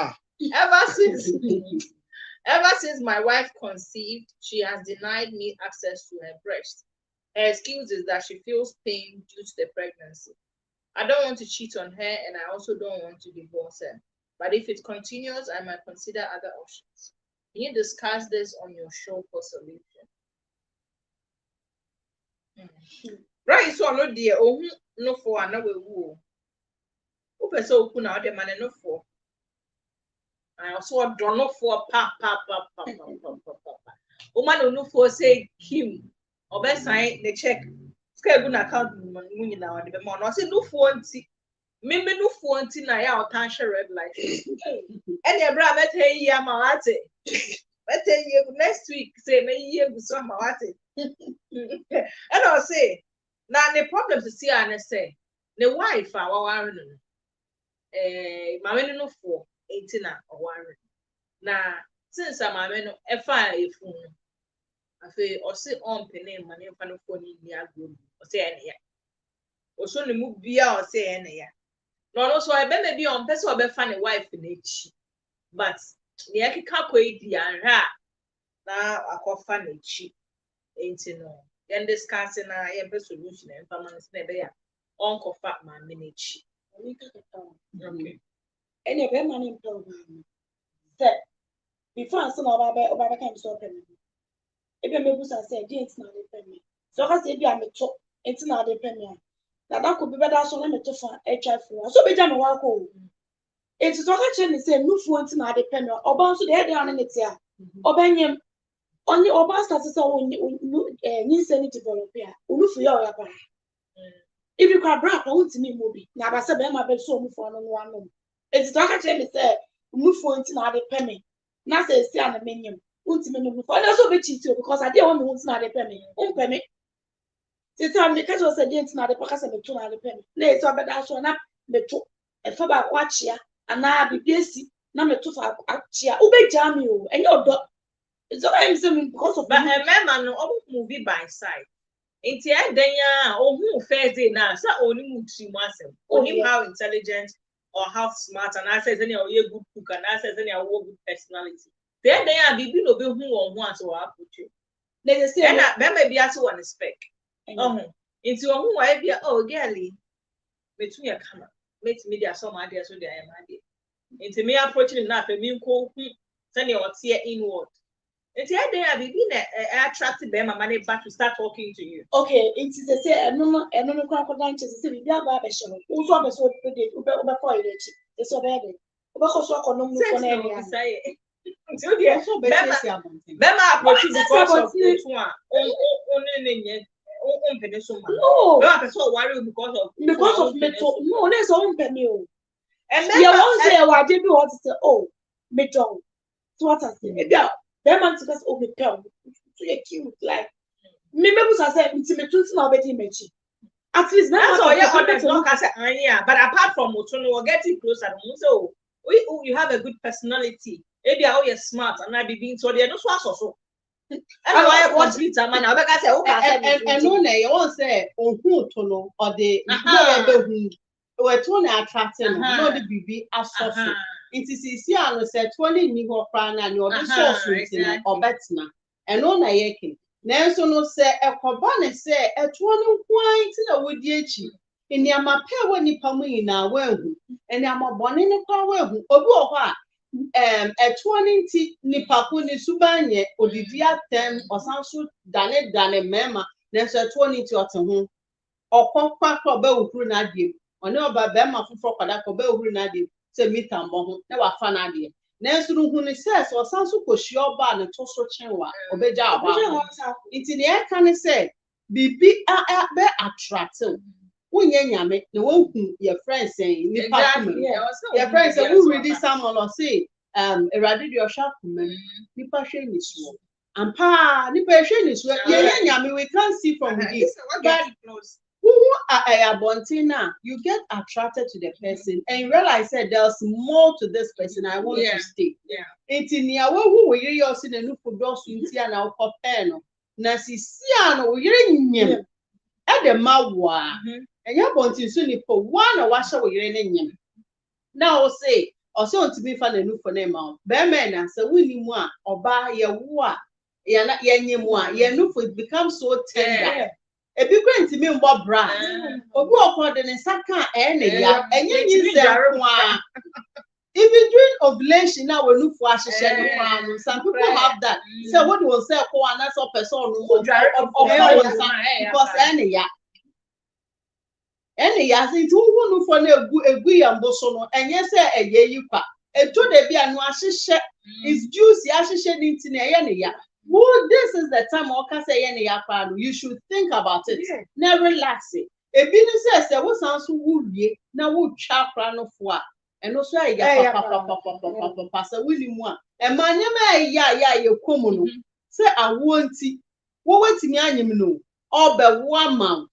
ever since my wife conceived, she has denied me access to her breast. Her excuse is that she feels pain due to the pregnancy. I don't want to cheat on her, and I also don't want to divorce her. But if it continues, I might consider other options. Can you discuss this on your show for solution? Right, so no dear, oh, no for another woo. Open so put out the man no for. I also don't know for papa. Woman no for say Kim or best sign the check. Scale good account money now and the man. I say no for maybe no for na ya or red light. And your brother tell you Mawate. But tell you next week say me year with some Mawate. And I'll say now the problem to see and say the wife our my no for 18 or 1. Now since I'm a FI phone. I feel or say on penny money for phone in the group or say any. Or so the move be or say any. No, so I bet maybe on person or find a wife in each. But the Yaki Kakwe the Ara now I call fan a cheap. Ain't no. Then discussing a solution and permanent never uncle fat man minute. Okay.
Any of them money program. That before I saw about kind of stop him. If you make us say, it's not the penny. So I say, I'm a top, it's not the penny. Now that could be better, so let me to find HIV. So be done a walk home. It's so actually say, no phone to not the penny, or bounce to the head down in its ear. Or bang him only or bounce as a when you send it to volunteer. Ulu for your yapper. If you can brag, I want to me movie. Now I said, my bed so move on one room. It's so actually say, move phone to not the penny. Now say, see on the menu. Also be cheated because I didn't want to not a penny. Penny. The time the catch was a dent not the podcast of the 200 penny. Later, but that's one up the two. A faba watch ya, and now be busy. Number 2 for Chia. Ube Jamio, and your dog. So I'm saying because of
but a man no movie by side. It's here, then ya, or who fair day now, so only move 3 months. Only how intelligent or how smart, and I says any good cook, and I says any good personality. Then they are be no be who or once or put you. They say, and that may be also one spec. Into who I be girly. Between your camera, makes media some ideas with their idea. Into me approaching enough, a mean cool, send your tear inward. It's here they are being attracted them money back to start talking to you.
Okay, it is a say, no, crocodile is a barber show. Who's on the sort of it, over coil, it's so bad. About so no
say. So dear, Bema approach because of this one. No, I'm so worried because of
metal. No, there's all penny. And then you won't say, why did you want to say, oh, metal? So what I say, yeah, Bema took us over pill. So cute, like me, I said, it's a tooth now, Betty Mechi. At least
that's all you're but apart from Motono, we're getting closer. So you have a good personality. Maybe I you're smart and I be being so they're not so. And I want to man. I say, okay,
and no, you won't say, oh, who to know, or the we're 20 attracting, no, the BB as so. It is easy, I said 20 Nigo Prana and you're the source or Betsna, and no, Nayakin. Nanso no say, a cobane say, a 20 point in a wood yechi. In the Amape when you come in our well, and I'm a bonnet in a power, or a 20 Nipapuni Subanye, or the Dia 10 or some dane mema, there's a 20 to home. Or Papa Bell Grunadi, or no Bama for Padako Bell Grunadi, say Mitambo, never fan idea. Nancy who says, or Sansu Koshio Ban and Tosso Chenwa, or Beja. It's in the air can say, be attractive. When you the one your friends saying, your friends say, who read this someone or say, eradicate your shop, Nipa Shane is small. And pa, Nipa Shane is we can't see from this. But who are Bontina, you get attracted to the person and you realize that there's more to this person. I want to stay. It's in your who will you see the new football swim and our popeno. Nasi Siano, you're in at the Mawa. And you're wanting soon for one or wash away your now say, or so to be fun and look for them out. Bearman, so winning one or buy your war. You're not yenny one, your new food becomes so tender. A big grand to me, Bob Brand, or go upon the Saka and you say, Even during ovulation, now we look for some people have that. So what will say, oh, and that's a person because any ya say to who for na egu yambo so no enye say eye yi kwa eto de bia no ahihye is juicy ahihye ni nti na eye ne ya. Well, this is the time oka say eye ne ya kwa no you should think about it. Never relax it. Ebi ni say wo san so wo wie na wo twa kwa no fo a eno so eye papa say we ni mu a e ma nyema ya ye komu no say awo nti wo wetimi anyim no obewo ama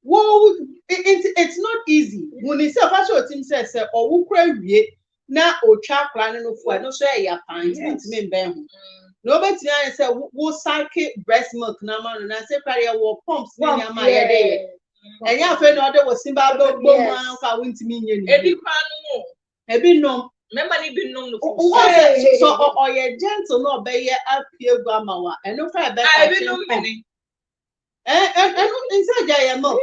wo it's not easy when you say fashion team says or wo kra wie na otwa kra no fo no so ya pan ntimi mben ho no betimi an say wo cycle breast milk na ma no na say kra ye wo pumps na nya ma ye dey enya fe no de wo simba gbo ma ka wo ntimi nye ni
ebi kwa no
ebi no
remember ni bi no
so or ye gentle no be ye apie gwa ma wa eno kra be ka
ebi no mini
inside ya milk.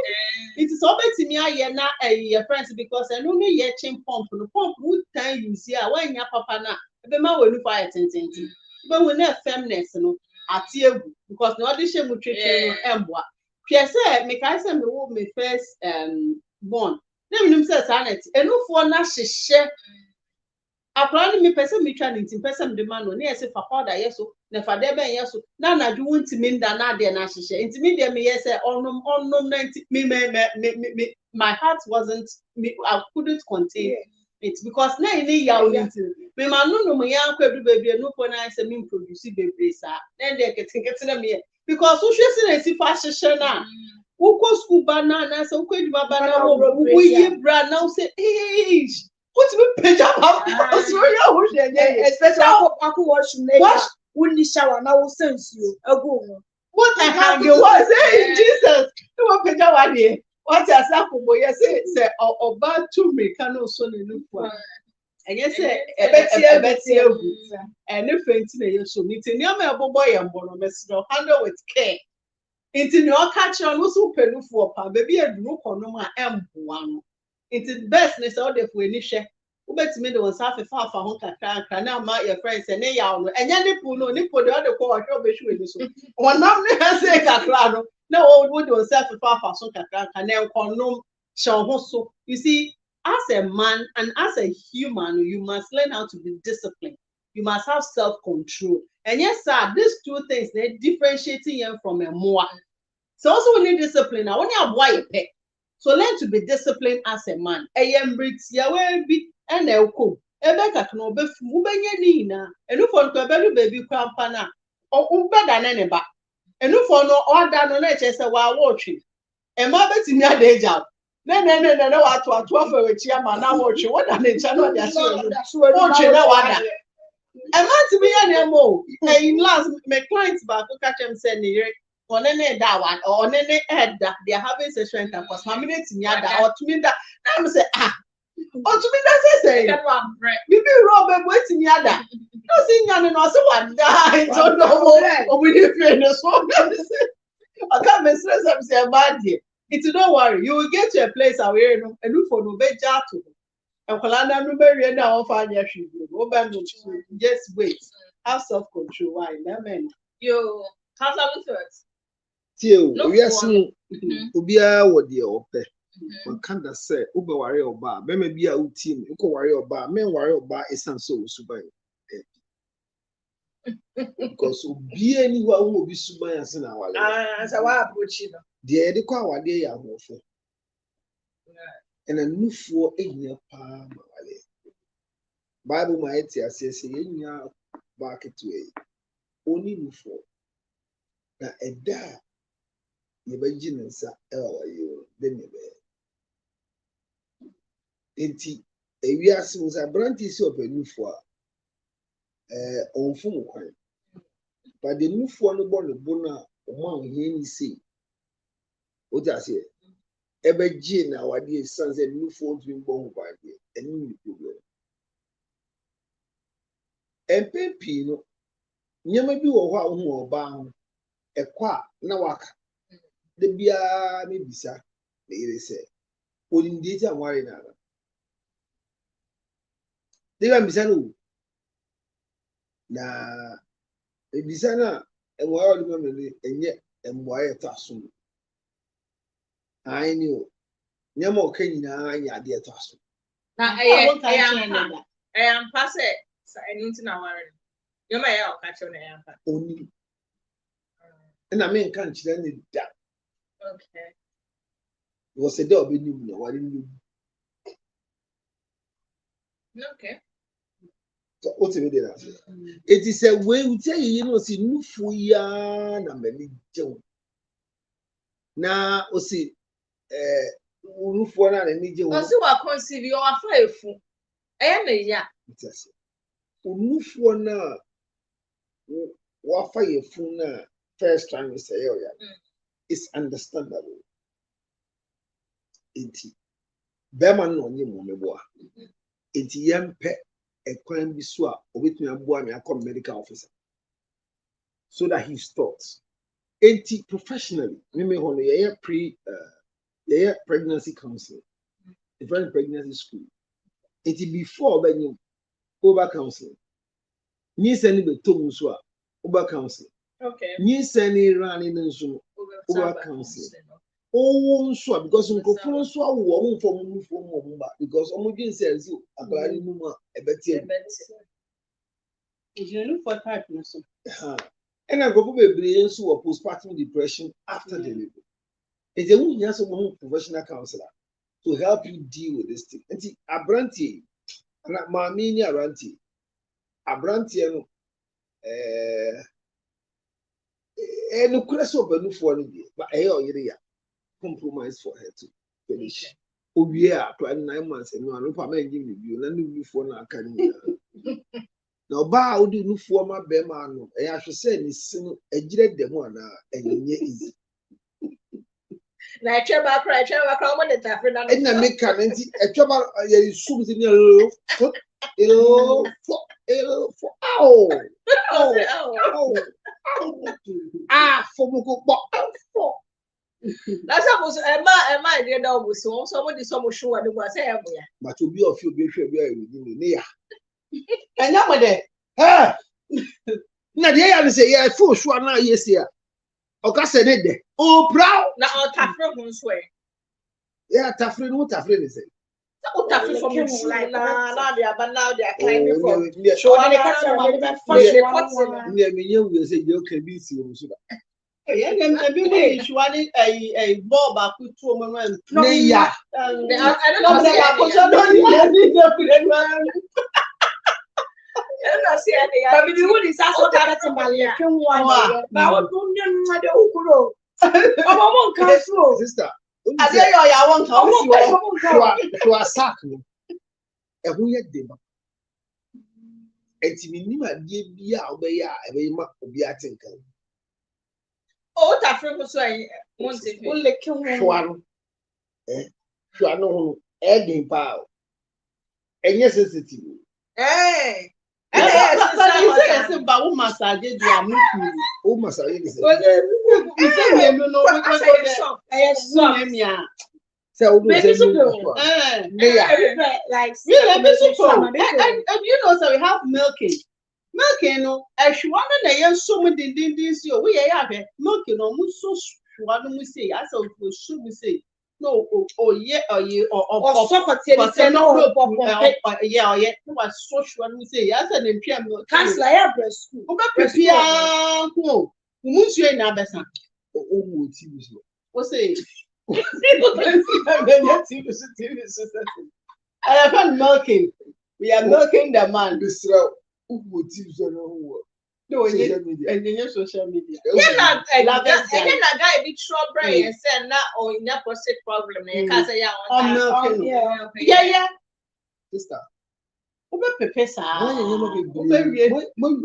It is always me aye na your friends because I know me ye chin pump no pump would time you see when ya papa na be ma we no fire tententi but we na feminist no atiegu because no dey shame twetwe no emboa hwe say me kai say me wo me first born na me nim say sanet enufo na hyehye akra ni me pese me twa nti pese me de ma no na yesi fa powder yeso na fa de ben yeso na na dwu ntimi nda na de na hyehye ntimi de me yesi onom na me my heart wasn't me, I couldn't contain it because na any yaw nti me ma no me yan kwadu baby enufo na say me produce baby sa na de ketekete na me because wo hwesi na si fa hyehye na wo ko school ba na say wo ko eduma ba na wo yi bra na say eh what me pajama
especially aku wash wouldn't shower now sense you ago
what I have you was saying Jesus no pajama there what I say ko boy say oba to me can also no for and yes say ebeti egu and if na you so nti ni am ebobo ye mbono mesro handle with care nti ni o catch on so penufu opa baby eduru kono ma emboa no it is best ne say all the for any hwe ubetime de won safe fa ho kakra na ma your friends e ne yaw no enya ne pu no ni pu de o de ko o hwe obehwe ni so wonam ne say kakra no na wo de won safe fa so kakra na enkonom hwe ho so you see as a man and as a human you must learn how to be disciplined you must have self-control and yes sir these two things they differentiating you from a more so also we need discipline now when you have why pay so learn to be disciplined as a man eyembritia we bi and elko ebe kakno be fu benye ni na enufo nko ebe lu baby kwampa na o beda na ne ba enufo no order no na che se wa wotwe e ma betimi adeja na wa to afa we chia ma na wotwe woda ne cha no dia so wotwe na wada e ma ti bi ya ne mo in last my clients ba ko ka chem se ne onene da one or onene head that they are having sexual intercourse mamine tinya da or to me that na say or to me that say bibi rob e bo tinya da no see nya no so one die so no we dey fear no so I can't make stress am say bad here it don't worry you will get to a place where no enu for no be ja to and kolanda no be re na o fa nya hwe go ba no just wait have self control why amen
yo how's that with us
Tio, we are seeing Ubia what the ope. One can't say Uber warrior bar, maybe a team, Uko warrior bar, men warrior bar is so super. Because Ubi anyone will be super as in our
as a wild approaching
the Ediko our day are awful. And a new for a year palm. Bible might says in your bucket way. Only new for. Now a da. Yebagina sa you then enti ewiase wo sa branti si opanufo a onfum kwan but the nufo no bo no bo na o ma ohia ni sei o ja se ebegye na wade sanse nufo ntumi bo ho ba de eni ni problem empepi no nyama bi wo ho a wo ho oba ho ekwa na waka the bia me bisa the ire say olindeti amware na They were missing. Na ebisana and why all the women and yet and why a tassum. I knew. Nyamo Kenya, ya dear tassum.
Now, I am past it. So I need to know. You may have catch on the amp.
Only. And I mean, can't you then that?
Okay.
Was a dog in you, why didn't you?
Okay.
So what's the idea? It is a way we tell you, see, no for ya, na many joke. Now, see, no for an and you
Also, I conceive you are faithful. I am a ya.
No for now. What fire phone first time we say, oh, yeah, it's understandable. Iti Beman no nye mumeboa. Iti yempe a crime biswa with me and I call medical officer. So that he starts. Iti professionally, me on the pregnancy counseling, different pregnancy school. Iti before when you over counseling. Ni send me to Muswa over counseling.
Okay.
Ni send running in over counseling. Oh, so because microphone so wo from because omudin says you agbari numa ebeti
You for type so.
And I go bebre so or postpartum depression after delivery. It's a woman has a professional counselor to help you deal with this thing. And abranti and mammy ni abranti no no question of for but compromise for her to finish. Oh yeah, 9 months and no permit give me you and before na can now bow do no for my bema. I should say this a dread them one and easy.
Na cheba cry come the tafre na.
And I make a trouble soon in your foot. Oh, for Moko.
That's almost my dear dog was so somebody so sure the was here.
But to be of you, be sure within the
And now there.
ha na de ya say ya fo sure na yes ya o ka se ne de o proud
Na o tafre ho so e
ya tafre no tafre ne say
o tafre from na they are now they are climbing from
So they catch a little bit fashion.
ne me ye we say you can be see so da
Yeah, and be when you want a bob back to a moment.
ne ya
I don't see any.
But the wood is also that one. But what do you know? Oh, my
sister
I say you want
to attack me e hu ye de ba enti ni ma die bia obeya e be ma obi atenka
Oh, tafre ho so e won se fi.
only kill one.
Shuano ho e din pa enye sensitive
but who massage do a
o masaye ni say say o do say
Like,
you know, so we have milking. Milking, no, as you want to know, so many things you we have milking, no, so what do we say? I said, should we say? No, yeah, or
soccer,
yeah, was so sure we say, yes, and in PM,
Councillor Airbrand School.
Who's your nabessa?
o ti so
What's it? I have milking. We are milking the man.
bisra o ti so no ho
No,
social media
and then social media.
Yeah, na guy be trouble brain and say na o in that prostate problem na ka say ya on.
Yeah.
sister
Ube pepe sa.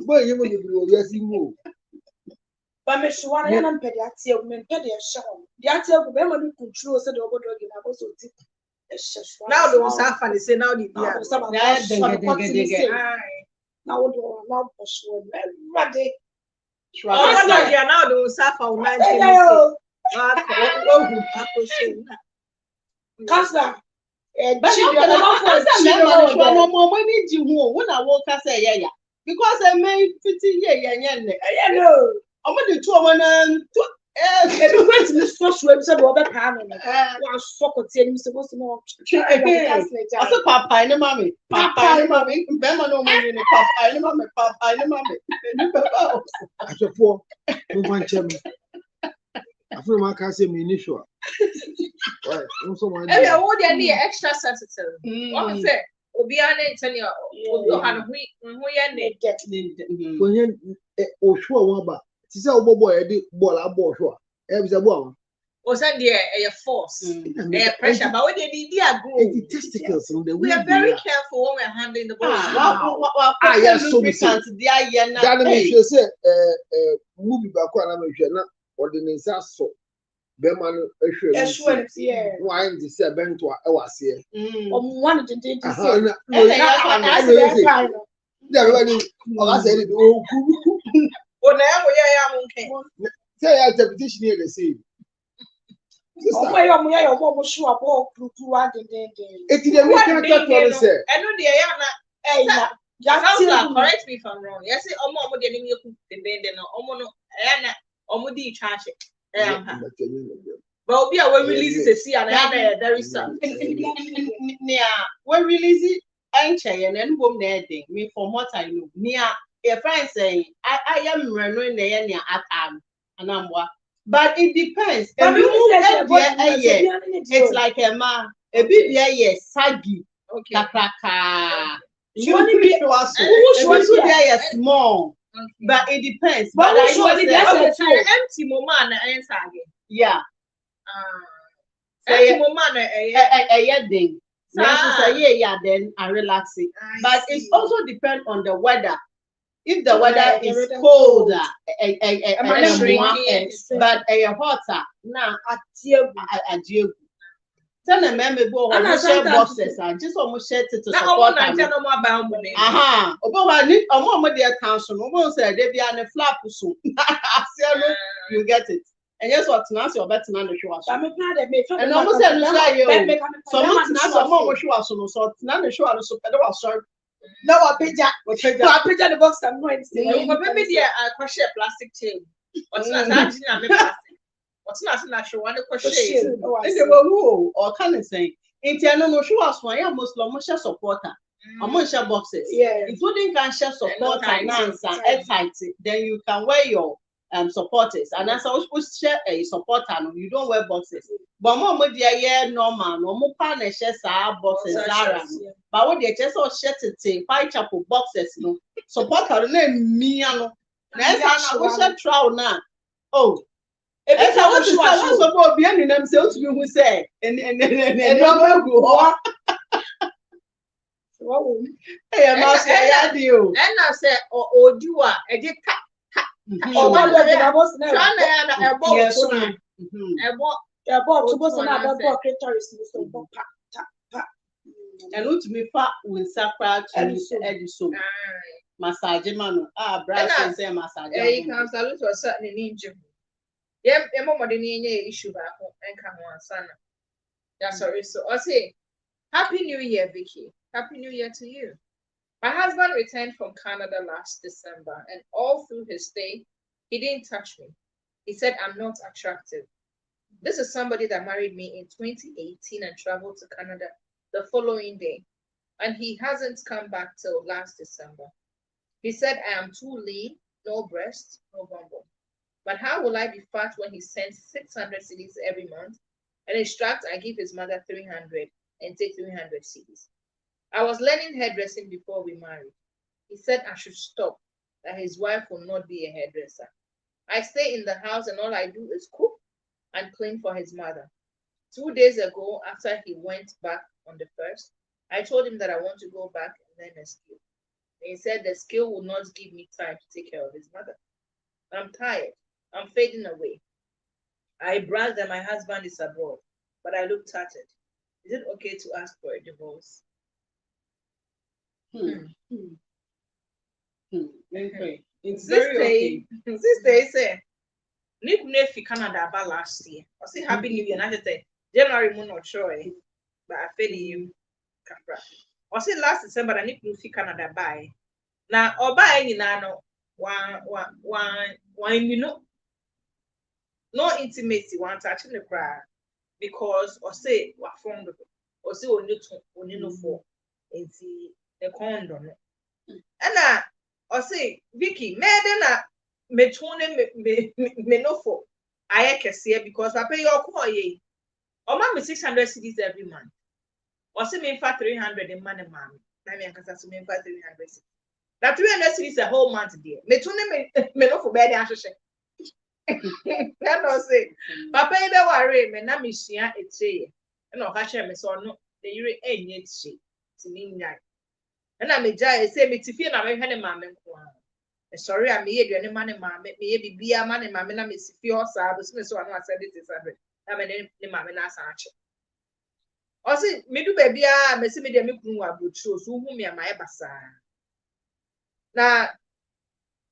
boy you mo be yes mo
But me sure I am pediatric, men pediatric. The atia go be man control say the obodo gi na go so ti.
Now the ones have and say now the
Now what do now push one ready.
now the ones have for 19.
Councillor,
But you can also say no more money to who when I walk I say yeah. Because I may fit yeah.
No.
I'm going to do one
Ebi kwenti ni so ebi se do obeka no. Wa so ko tie ni supposed to know.
I said papa and mommy. Papa and mommy. Bema no money ni papa and mommy. Papa and mommy.
Asofo, mo wan chem. Afro man can say me ni sure. Right, also one.
Every award they extra sensitive. What say? Obi ane tell you obi ohan hu ye ne
Get
When o sure one ba. Ti say obobo e di ball abo sure. E bi say bo
o send there a force. A pressure but when they dey go.
the testicles from the
We are very careful when we are handling the ball.
Yes, so we can't. They are here now.
Ghana me hwe say movie ba ko na me hwe na ordinance so be man ehwe
Eshwe yeah.
why in the say bento e wase
One did say.
na everybody o say o ku
O na ya mo nke.
say ya interpretation here the same
Omo ya omo sure about kuru den.
it dey we can talk to say
Eno de ya na
Ya
correct me if I'm wrong. Yes, omo de ni ku den no omo no ya na omo di church. But obi a we release the see and ya very sad.
Nia, we release it. Anche and then boom there thing. Me from what I know. Nia, a friend saying I am renewing the nia at and I'm what. But it depends. It's like a ma a bit yes saggy.
Okay.
Kakraka.
You want to be
small.
Okay.
But it depends.
But
I
usually
know
that's
say-
a
Empty moment na answer again.
yeah.
Empty moment na
A thing. Then I relax it. But it also depends on the weather. If the weather is colder, but hotter, now I do. Tell them, member, share boxes and just almost share to
na
support
omo na
them.
nja no mo aba mo ne.
Aha, obo need omo dey council. Obo say they be an flap so. You get it. And yes, what now? So better na show us. And almost say no say you. So much na so mo show us no so na show us so pedo was sorry.
no apeja the box I'm going to say.
But maybe there are crochet plastic chain. What's not actually na me plastic. What's not na show one crochet.
And they were who or can I say internal no show us one Muslim share supporter. Among share boxes.
Yeah.
Including can share supporter and tight. Then you can wear your supporters and as I share a supporter no you don't wear boxes. But more dear normal no more pan share boxes Zara. But what they just all shirt it five chapel boxes no supporter name me no. Next time I share trial now. Oh. If I want to support behind them sales you who say and go. Hey, I'm not saying you.
And I say or do a edit
Oh, my God, I was never.
And look to me fat with sacred Edison. Massage man. Brass and say massage.
You can salute to a certain ninja. Yeah, a moment in any issue back and come on, son. That's sorry. So I say, Happy New Year, Vicky. Happy New Year to you. My husband returned from Canada last December, and all through his stay, he didn't touch me. He said, I'm not attractive. This is somebody that married me in 2018 and traveled to Canada the following day, and he hasn't come back till last December. He said, I am too lean, no breast, no bumble. But how will I be fat when he sends 600 cedis every month, and instructs I give his mother 300 and take 300 cedis? I was learning hairdressing before we married. He said I should stop, that his wife will not be a hairdresser. I stay in the house and all I do is cook and clean for his mother. 2 days ago, after he went back on the 1st, I told him that I want to go back and learn a skill. And he said the skill will not give me time to take care of his mother. I'm tired. I'm fading away. I brag that my husband is abroad, but I look tattered. Is it okay to ask for a divorce?
It's very okay.
Sister say, Nick Nefi Canada about last year. I say Happy New Year. And I just say January moon not sure. but I feel him. Was it last December that Nick Lucy Canada buy? Now, or buy any nano one, you know, no intimacy, one touching the crowd because or say what formed or say only no for and see the condom. And or say Vicky, madam, me tone me no for I can see because I pay your call ye. Or mammy 600 CDs every month. Or say me for 300 in money, mammy. I mean, because I mean for 300. That 300 CDs a whole month, dear. Me tone me no for bed. That no say, Papa, you don't worry, me na me share a tree. And I'll catch me so no, the year ain't yet she. To me, and I may say, me to feel I'm a mammy. Sorry, I made any money, mammy, maybe be a man and mammy, I miss your service, so I said it is a bit. I mean, the mammy, that's actually. Also, me do baby, I may see me the Miku would choose whom me and my bassa. Now,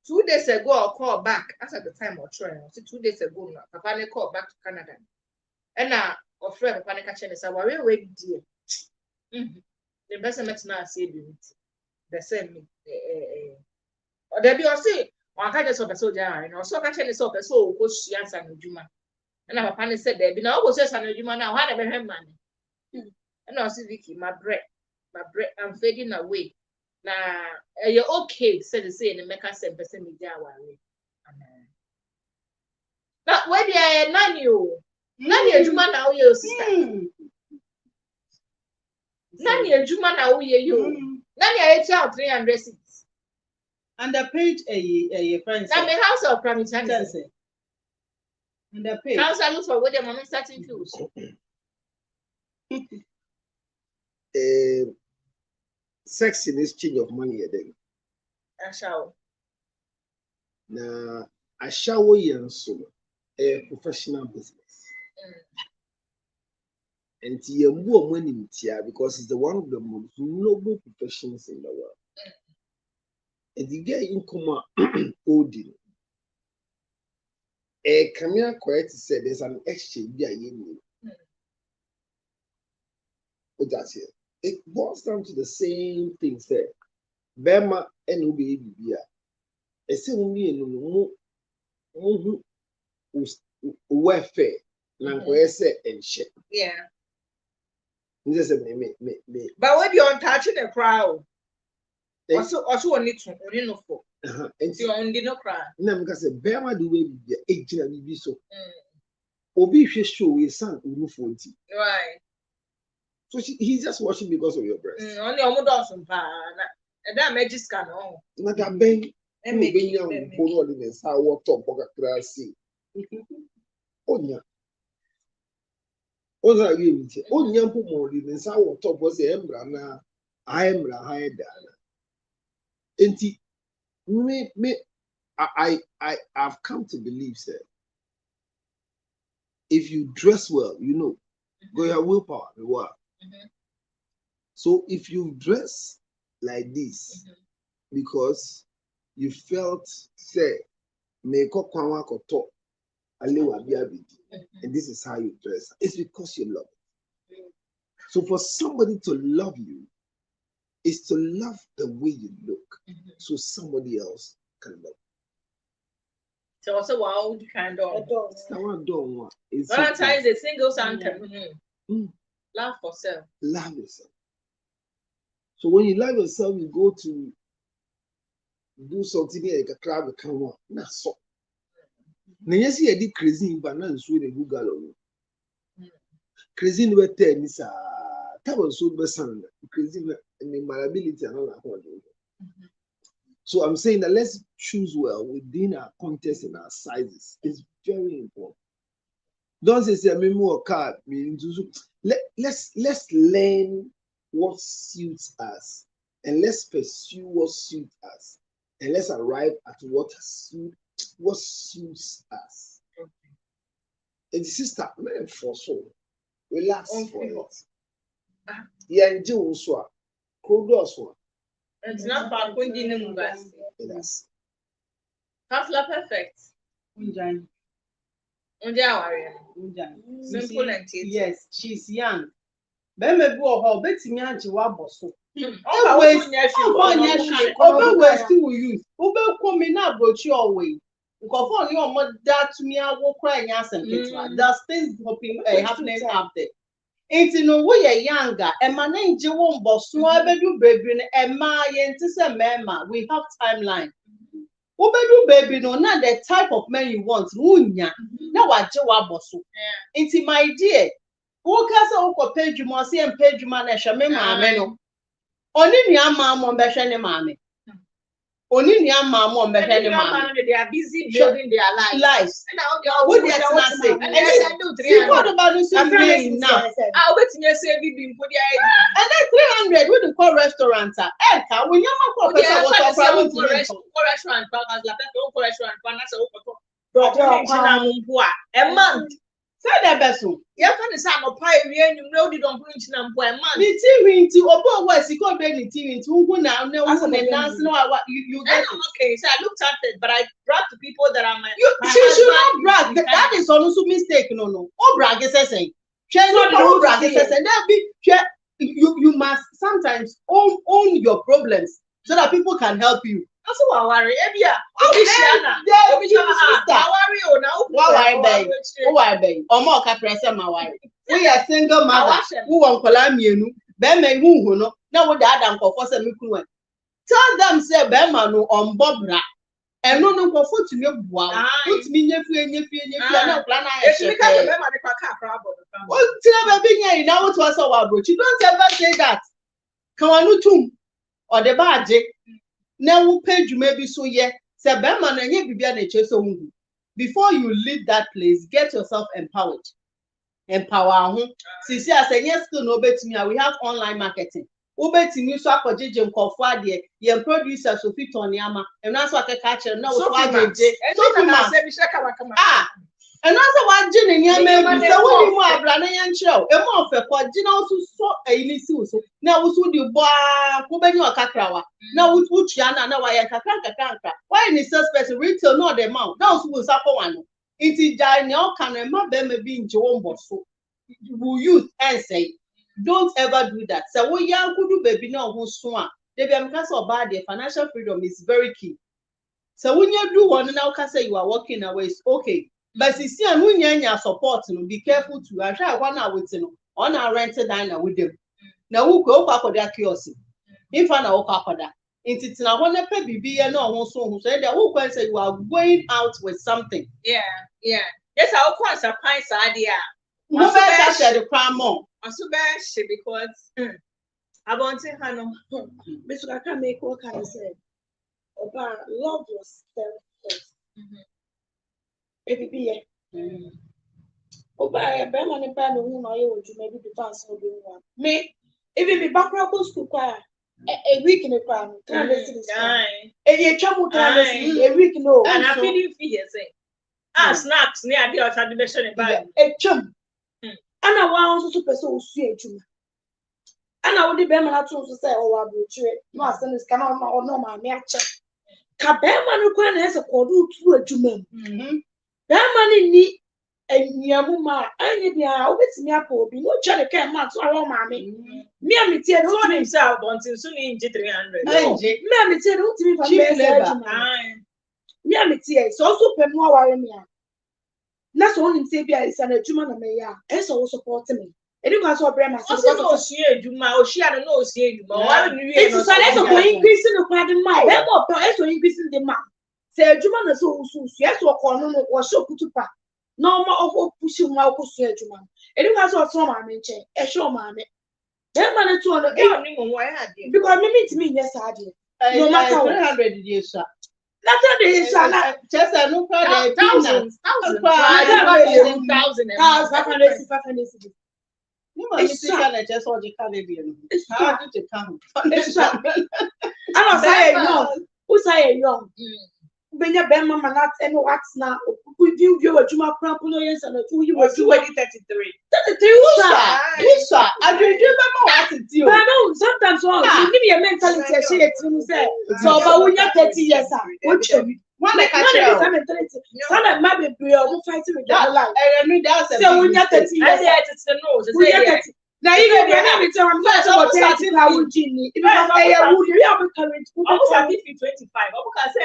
2 days ago, I'll call back after the time of train. 2 days ago, Papa called back to Canada. And now, or friend, Papa catching us, I worry away, dear. The best I met now, say, the same. Or there be or say, one kind of soldier, and also catching us up a soul, because she answered Juma. And our Papa said, there be no was just an Juma now, had ever money. And I see Vicky, my bread, I'm fading away. Now, you're okay, said the same, and make us 7% media. Now, where they are, none you, Juma now, you sister. None you, Juma now, you. None you, 300 seats.
And the page a friend.
Now, my house of Pramitan.
And the page.
House I look for where the mommy starting fuse.
Sex in exchange of money a day.
I shall.
Now, I shower you so a professional business. And you more money because it's one of the most noble professions in the world. And you get income holding. A Camilla Quiet said there's an exchange. What that's it. It boils down to the same things there. Bema and Ubi Bia. A semi and no welfare, Lanquese and shit.
Yeah.
This is me.
But when you're touching the crowd, also only to only no for.
And
you only no crowd.
Now, because a Bema do be a agent be so. Obi show his son who 40.
Right.
So he's just watching because of your breast.
Only almost awesome, and that magic scan on.
Not a bang, and maybe young holiness, how what top of a grassy. Oh, yeah. Oh, I give it. Oh, young holiness, how top was the embra now. I am a higher than. And I've come to believe, sir. If you dress well, you know, go your willpower, the work. So if you dress like this because you felt say make up and this is how you dress, it's because you love it. So for somebody to love you is to love the way you look, so somebody else can love you.
So also wow, kind of
Valentine's
is a single anthem. Love for self.
Love yourself. So when you love yourself, you go to do something like a crowd of come on. Not so. Now you see a deep crazy, but not so the Google. Crazy never tell me, sir. That was so best. Crazy and the malability and all that. So I'm saying that let's choose well within our context and our sizes. It's very important. Don't say me more card. Let's learn what suits us and let's pursue what suits us and let's arrive at what suits us. And sister, man, for so relax for it. Yeah, and do so.
It's not about continuing.
Yes.
Counselor perfect. Simple and tasty.
Yes, she's young. Bema bi o ho betimi age wa boso.
Always
Always still use. Ube komi na brochi always. Nkofo ni omo that me awo kra nya asem. There's things happening out there. Inti no we ye younger, e ma na nje wo mboso abedu baby no e ma ye nti se mema. We have timeline. Ubedu baby no na the type of man you want. Unya na waje wa boso. Inti my dear, wo ka se wo ko page mo se en page ma na hwe me maame no. Oni ni ama mo mbehwe ne maame. Oni ni ama mo mbehwe ne maame.
They are busy building their lives.
And what they are saying. And what about this now?
I wait to say bibi mpo dia.
And then 300 with the call restaurant. Eka when you ma professor what problem to
restaurant as la restaurant na se wo a month.
Say that beso.
You can say no pie we no di don preach na mpo a month.
Ni TV nti obo wa siko be ni TV nti hu na na hu na dance no you get
okay. So I looked at it, but I brought to people that are my
she should not brag. That is also mistake. No. Oh brag is saying. No brag is saying that be you must sometimes own your problems so that people can help you.
That's what I worry. Ebia.
Omo ka pressure ma worry. We are single mother. Who won kola mienu. Be me hu no. Na wo da adam kofo se me kunu. Tell them say be ma no on bobra. Eno no kofo tumi bua. Utumi nyefie na plan na ya she.
Be ma de kwa kra bobo.
O tell baby nya na wo to so wa brochi. Don't ever say that. Kan wanu tum. Or the badge. Na wo page maybe so ye say be ma na nye bibia na che so hu. Before you leave that place, get yourself empowered. Empower ho. Sisi asenye skill no betimi we have online marketing. Obetimi so akojeje nkofo ade ye producers so fit on yama. E na so akeka kire na wo ajeje.
So na say bi sheka wakama.
And also one gin in your man, so when you are running show, a month for Gina also so a little. Now, was would you buy Kubenu or Kakrawa? Now, would Yana know why I can't. Why in the suspect retail not the amount? Now, who was up one? It is Daniel can remember me being Jombo. So, will use and say, don't ever do that. So, we young could do baby now who's swan. They be of bad, financial freedom is very key. So, when you do one now, can say you are walking away, it's okay. But see, and when you support, be careful to. I try one hour with you on our rented diner with them. Now, who go back for that curiosity? If I know for that, it's now one a baby and no one so who said that who can say you are going out with something.
Yeah. Yes, I'll quite surprise idea.
Who better share the crime more?
I'm so bad because I want to handle.
Mr. I can't make what kind of say. About love yourself first. Baby, Oba Bema ne ba no hu na ye woju maybe be fast no do one. Me even be background school choir a week in the crown. Can listen this. E ye twamu can listen a week no.
And I feel you feel say. Snacks near the outside the mission ba.
E twam. Ana wa also super so osu ejuma. Ana wo de Bema na to so say o wa brochire. No asen is kana no ma me acha. Ka Bema no kwa na ese kodu tu ejuma. Bema ni enyamuma anye dia obetimi apa obi no twa de kan ma to awo ma me me tie no
one himself until soon in 300
me tie no timi fa me tie so pem no aware me a na so onim tie bia isa na adwuma na me ya e so wo support me e di kwa so obre ma so
so osie adwuma osia no osie adwuma ware ni wie
no so let's go increase the crowd in my be mo e so increase the man say adwuma na so e so ko no wo so kutupa no more pushing my question. And you guys are so mammy, a show mammy. That man to the game because me meet me, yes, I did. No matter 100 years, sir. Nothing is just a no thousands. It's just all the Canadian. It's hard to come. I don't say young. Who say young? Benya Bema Manat and what's now? Could you do a Juma Prampoloyans and who you were 33? 33, sir. I do remember what I know sometimes you give me a mentality. I say it say so, but when you're 30 years, which one I catch you. Some of my baby are fighting with their life. So when you're 30 years, it's the nose. Now you know I'm
First, almost at 50.
Almost
at 25. I say,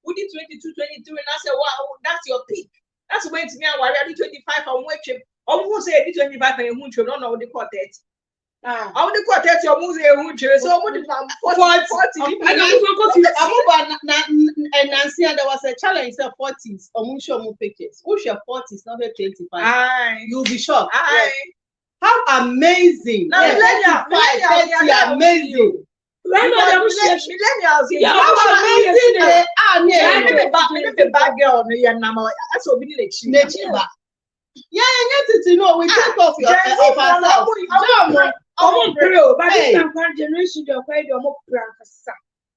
we did 22, 23, and I said, wow, that's your peak. That's when to me, I did 25 and wait trip. Almost say 25 and you don't know the quartet. I want the quartet, your music, so I want
and Nancy, there was a challenge of 40s, or Musho pictures. Who's your 40s, not 25? You'll be shocked. How amazing!
Now,
millennials, amazing.
Millennials,
how amazing they are.
The bad girl, that's what we need to achieve.
Yeah, you know, we take off your ourselves.
But this time, generation, they're quite more prank.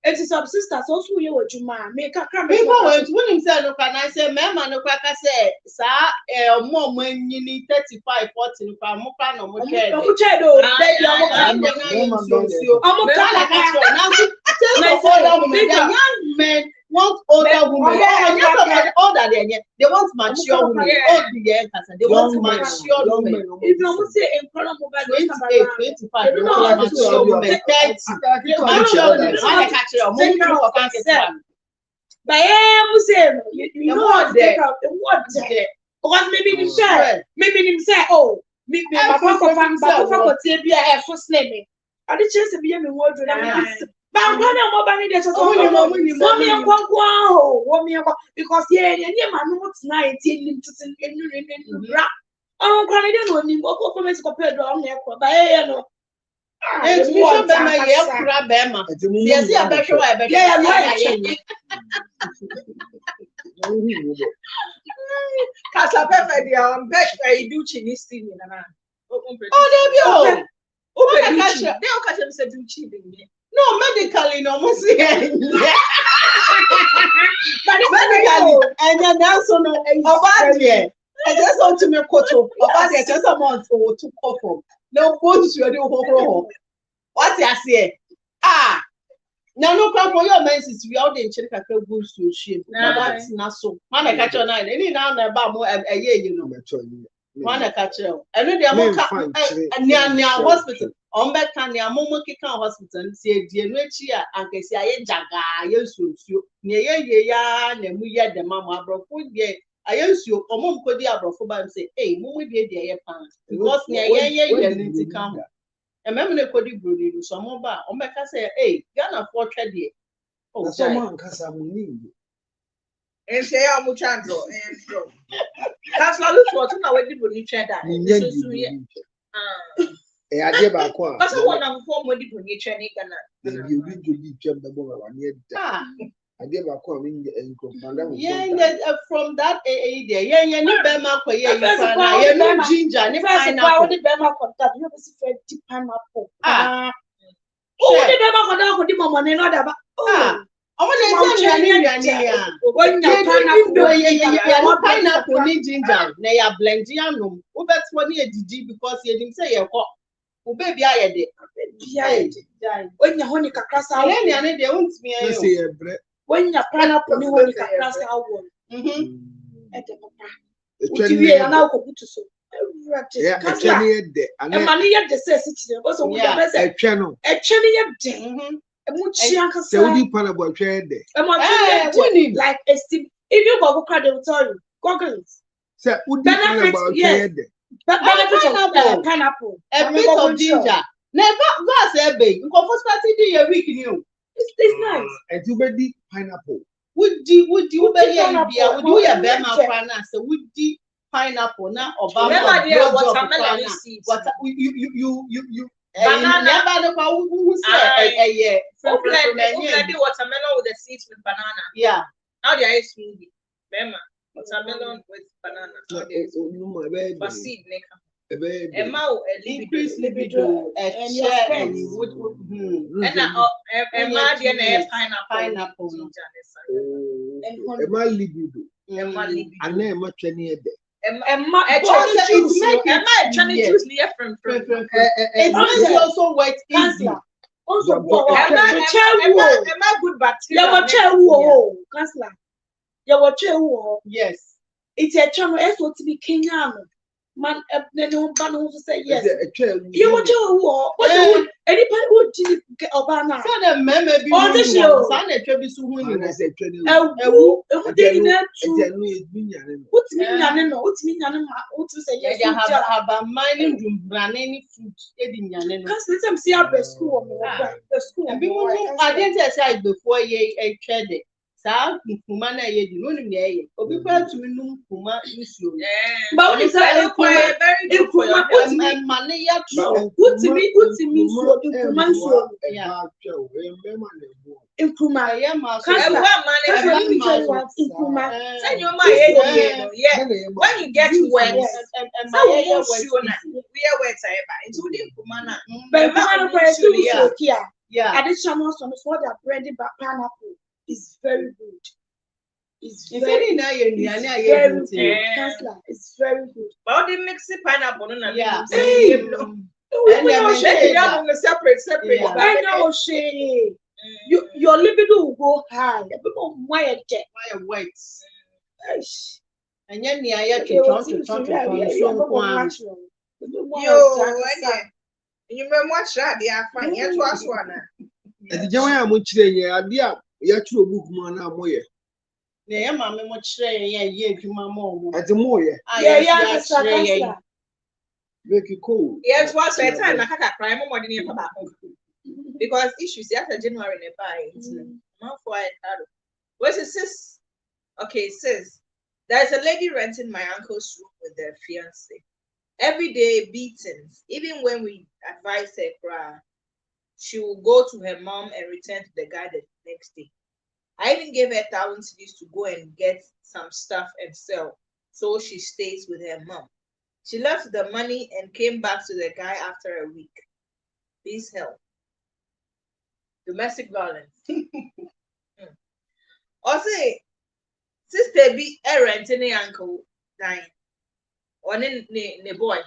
It is subsistence also you what you man make a crime.
People when himself look and I say, Mamma, no cracker say, sir, more when you need 35, 40, no crime, more plan or more chair. Young men want older women. Older than they want mature women. They want mature women.
If you want to say in front of
28, 25, they want mature women. 30, mature women.
But I am saying, you know what they because maybe him say, oh, maybe my papa say be a for slamming. I did chance to be a word. But I'm going to mobile this because yeah, man, what's 19 to rap. Oh, I don't know, what comments compared on there, but I know.
Yes,
do Chinese thing in a man.
Oh,
they'll catch them said do cheating.
No, medically, no, but medically, and then also no, about here. I just want to make quote about the just amount or to cough. No, both you do home. What I say? Now no crap for your menses. We all didn't check a good to ship. That's not so. Man, I catch on any now about more a year, you know. Man, I catch you. I know they are near hospital. On back can near Momo Kikan Hospital, say, dear Nuchia, and can say, I jaga, yes, you near ya, and we had the mamma broke wood. I used you, or Mom could be abroad for and say, hey, Mum would be a dear pants. Because near you need to come. A memory could be brooding some more bar. On back, I say, hey, Ghana for trade. Oh, someone because I'm winning.
And say, I'm Muchandro and so. That's not what I waited when you tried that.
I did about one.
That's what I'm for when you train Ghana.
You read to be jumped about 1 year. I gave a comment and
yeah, from that area, yeah, no Bema for you, no ginger, no pineapple.
You see, deep pineapple. Oh, the Bema for the moment, not about.
Pineapple, ginger, they are blending. That's what you did because you didn't say your baby. I did.
When you're honey, Cacasa,
they won't be
when you're pineapple, you want to cast out one. At the papa. Now go to so.
Yeah, and
money at the city was a channel. A channel, a muchianka.
So you pan about trade.
Like a steam. If you go card, they will tell you. Goggles.
So, would benefit, yes.
But benefit pineapple.
A bit of ginger. Never was a big. You go for starting a week new.
It's nice.
And you ready pineapple.
Would you would you a Bema Frana? So would you pineapple now or
watermelon seeds?
What you banana who say
watermelon with the seeds with banana.
Yeah.
Now they are smoothie. Bema watermelon with banana. For seed maker.
Increase libido and share and you would pineapple
and my libido and then much any day.
It's also wet easy.
Also,
good bacteria.
Yes. It's a channel. It's what to be Kenyan. man, then no man who say yes.
You
You want to war? What anybody would get Obama?
So the men may be
On the show.
Son, a tribute to whom
I said 20.
Who did that to what mean? I don't know. What mean? I don't know. What to say? Yes,
you have a mining room, brand any food, eating yan.
Because let them see our best school. The school.
And people, I didn't say before a trade. Sa nkuma na ye di no nim ye ye obi kwa tumi num nkuma nsuo
but what is that
very good for your
health mane ya tro
utimi nsuo nkuma nsuo
ya
nkuma
ya ma so
nkuma
send your my yeah when you get wet and my yeah we are wet including nkuma na
but nkuma kwa nsuo kia
yeah
additional some for the bread pineapple is very good. It's
very good.
It's very good.
But they mix the pineapple and
yeah.
Separate.
I know she. Your libido will go high. People wire
weights.
And
then the
you remember what shot they are fine. Yes, was one.
And the Joy I'm idea. Yatro book man na moye.
Na ya mama mo kire ye adwuma mo.
At the moye.
Yeah.
Make it cool.
Yes, was a time I had a crime more than you because issues after January in a buy. Not for it. What's it, sis? Okay, sis. There's a lady renting my uncle's room with their fiance. Every day beatings. Even when we advise her, she will go to her mom and return to the guy the next day. I even gave her 1,000 cedis to go and get some stuff and sell, so she stays with her mom. She left the money and came back to the guy after a week. Please help. Domestic violence. Also, sister be a renting uncle dying. Or ne boy.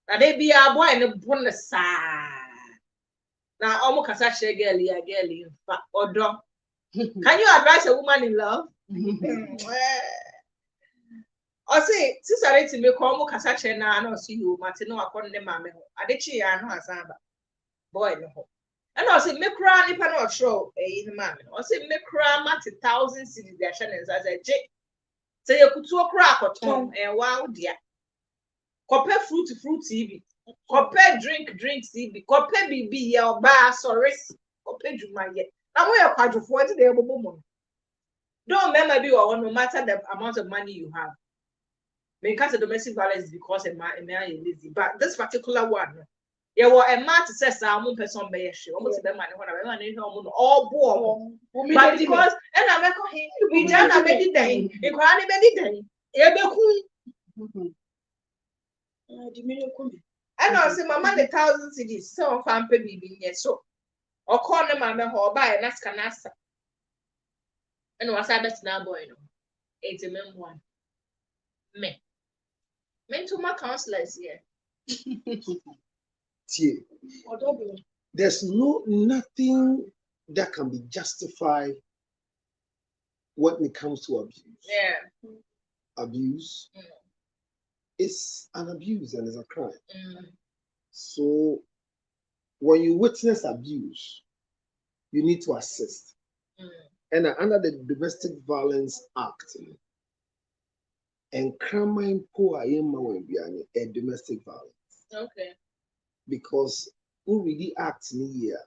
Now they be a boy in the bonus side. Now, almost as I say, girly, or dog. Can you advise a woman in love? Or say, since I to make almost as I say, now I don't see you, Martino, upon the mamma. I did she, I know as I boy, no. And I say, make cry if I not show a man. Or say, make cry, Marty 1,000 cities, their channels as a j. Say, you could to a crack or Tom and wow, dear. Compare fruit TV. Compare drink CB, compare BB or bar, sorry, compare Juma yet. Now we are quite for it. Don't remember be or no matter the amount of money you have. Because the domestic violence is because a man is lazy. But this particular one, there were a man to say some person by a show, almost the money when I went all born. But because and I make him we done a many day, you can't many day. And I say, Mamma, the 1,000 cedis, so fan baby being so. Or call them mamma or buy an ascanasa. And was I best now boy? 80 men one. Men. Men to my counselors here.
There's nothing that can be justified when it comes to abuse.
Yeah.
Abuse. It's an abuse and it's a crime. So when you witness abuse, you need to assist. And under the Domestic Violence Act, and crime poor a domestic violence.
Okay.
Because who really acts in here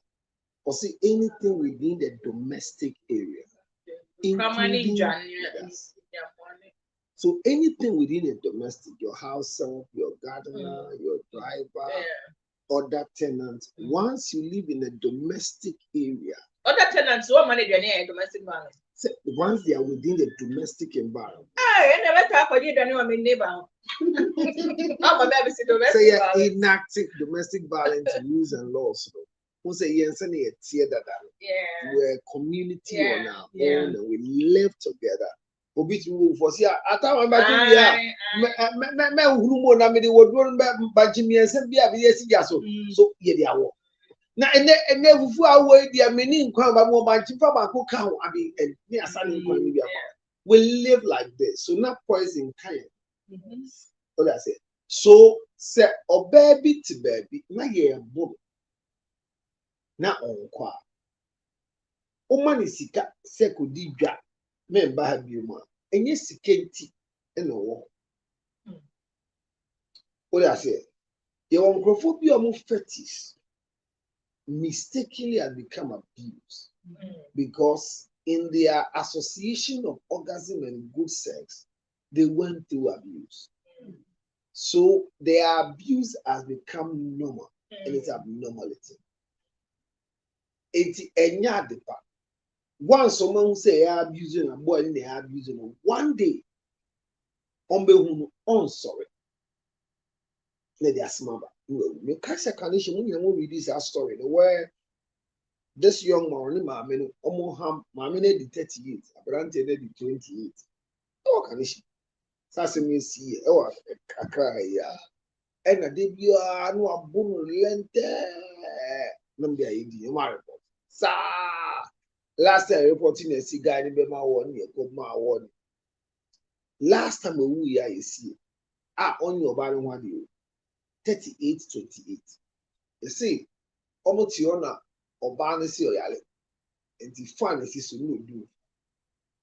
or see anything within the domestic area. Including, yes. So anything within a domestic, your house help, your gardener, your driver, other tenants, once you live in a domestic area.
Other tenants, what money do you need domestic violence?
So once they are within the domestic environment.
I never talk about you, don't know neighbor. I'm a baby,
say enacting domestic violence rules and laws. Who say yes, and we're a community on our own and we live together. Obit move for see at our back who na me the word by Jimmy and Saint so yeah they are. Now and never for away their meaning come about more by Chipa count. I mean, and near Sunday we live like this, so not poison kind. What I say? So say or baby to baby, na ye book. Na on kwa. Omani sika se kodi dwa me ba ha bi mu a. Enye sika nti na wo. What I say? Your uncle fetish mistakenly has become abused because in their association of orgasm and good sex, they went through abuse. So their abuse has become normal and it's abnormality. It's a nyadipa. Once someone say they are abusing a boy and they are abusing one day, on sorry. Let their smother. You catch a condition when you read this story where this young man, Mammy, did 38, Abrante did 28. Oh, condition. Sasame see, oh, a cry, and a debut, no, a boom, lente, number 80, marble. Sa last time reporting a cigar in Bema 1 year, go my one. Last time we are, you see, on your bottom 1 year. 38-28. You see, almost Tiona or Barnesi or Yale, and the fun is so no do.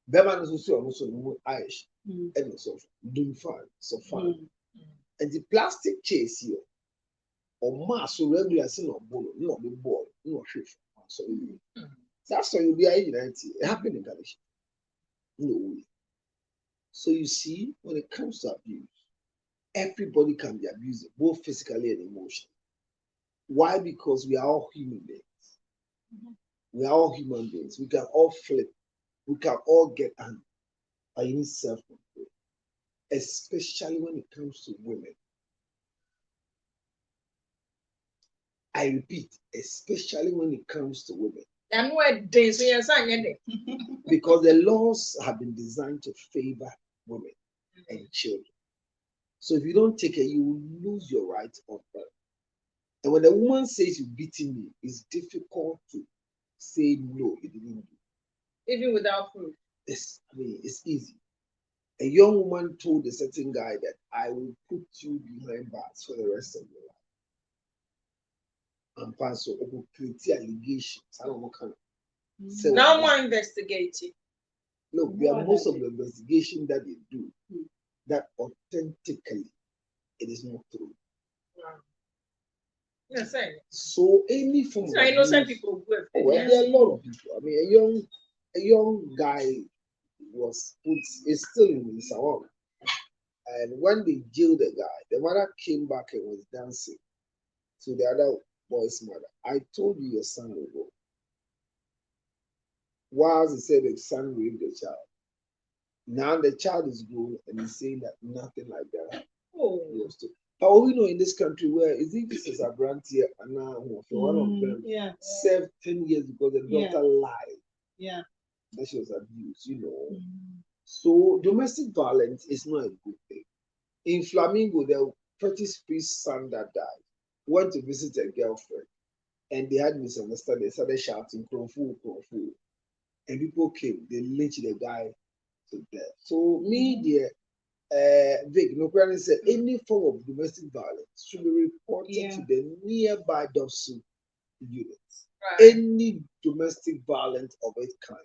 Beman is also no Irish, and so do fun, so fun. And the plastic chase here, or mass so regular sin or ball, not the ball, no shift. So that's why you'll be a happening in Galicia. No way. So you see, when it comes to abuse, everybody can be abused, both physically and emotionally. Why? Because we are all human beings. We are all human beings. We can all flip. We can all get angry. But you need self-control, especially when it comes to women. I repeat, especially when it comes to women. Because the laws have been designed to favor women and children. So if you don't take it, you will lose your right of birth. And when a woman says you're beating me, it's difficult to say no, you didn't do.
Even without proof.
It's easy. A young woman told a certain guy that I will put you behind bars for the rest of your life. And pass over pretty allegations. I don't know what kind of.
Now more investigating.
Look, there are most of the investigation that they do that authentically it is not true.
Wow. Yes,
so any form of
innocent people
there are a lot of people. I mean, a young guy is still in Sawam. And when they jailed the guy, the mother came back and was dancing to the other boy's mother. I told you your son will go. Whilst he said the son raped the child. Now the child is grown and he's saying that nothing like that. But what we know in this country where is this is a brand here and now one of them served 10 years because the daughter lied.
Yeah.
That she was abused, So domestic violence is not a good thing. In Flamingo, the fetish priest's son that died went to visit a girlfriend and they had misunderstanding. They started shouting, Kung-fu, Kung-fu. And people came, they lynched the guy to death. So me, dear Vic, no question said any form of domestic violence should be reported to the nearby DOSU units. Right. Any domestic violence of its kind.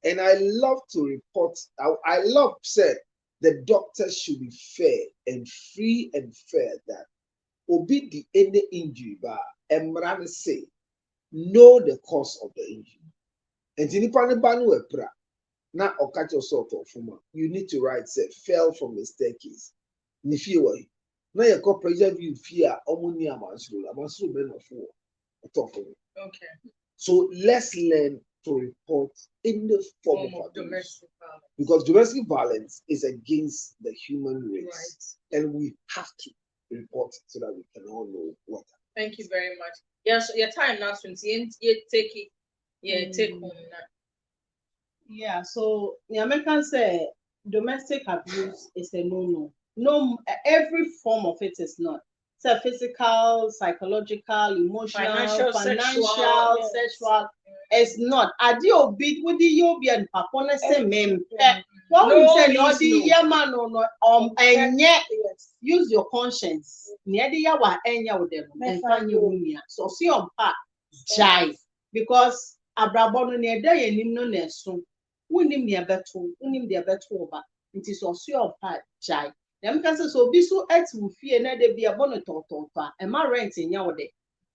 And I love to report, I love said the doctors should be fair and free and fair that obi the any injury but Emran say know the cause of the injury. And now, or catch yourself off from you need to write, say, fell from the staircase. Nifiwa. Now, you call pressure view fear, Omonia Mansur, men of war.
Okay.
So let's learn to report in the form of domestic violence. Because domestic violence is against the human race. Right. And we have to report so that we can all know what.
Thank you very much. Yes, your time now, since you take it. Yeah, take home now.
Yeah, so the Americans say domestic abuse is a no. No, every form of it is not. So physical, psychological, emotional, financial, sexual. It's not. Adi obi with the yobi and papona say mem. What we say no the yaman no and yet use your conscience. Near the yawa enya with them and find your unia. So see on part jai because abrabono near day and no neso. Unim near betu, unim their betu over. It is also your part jai. Them can say so be so ex will fear neither be a bonnet or and my rent in your day.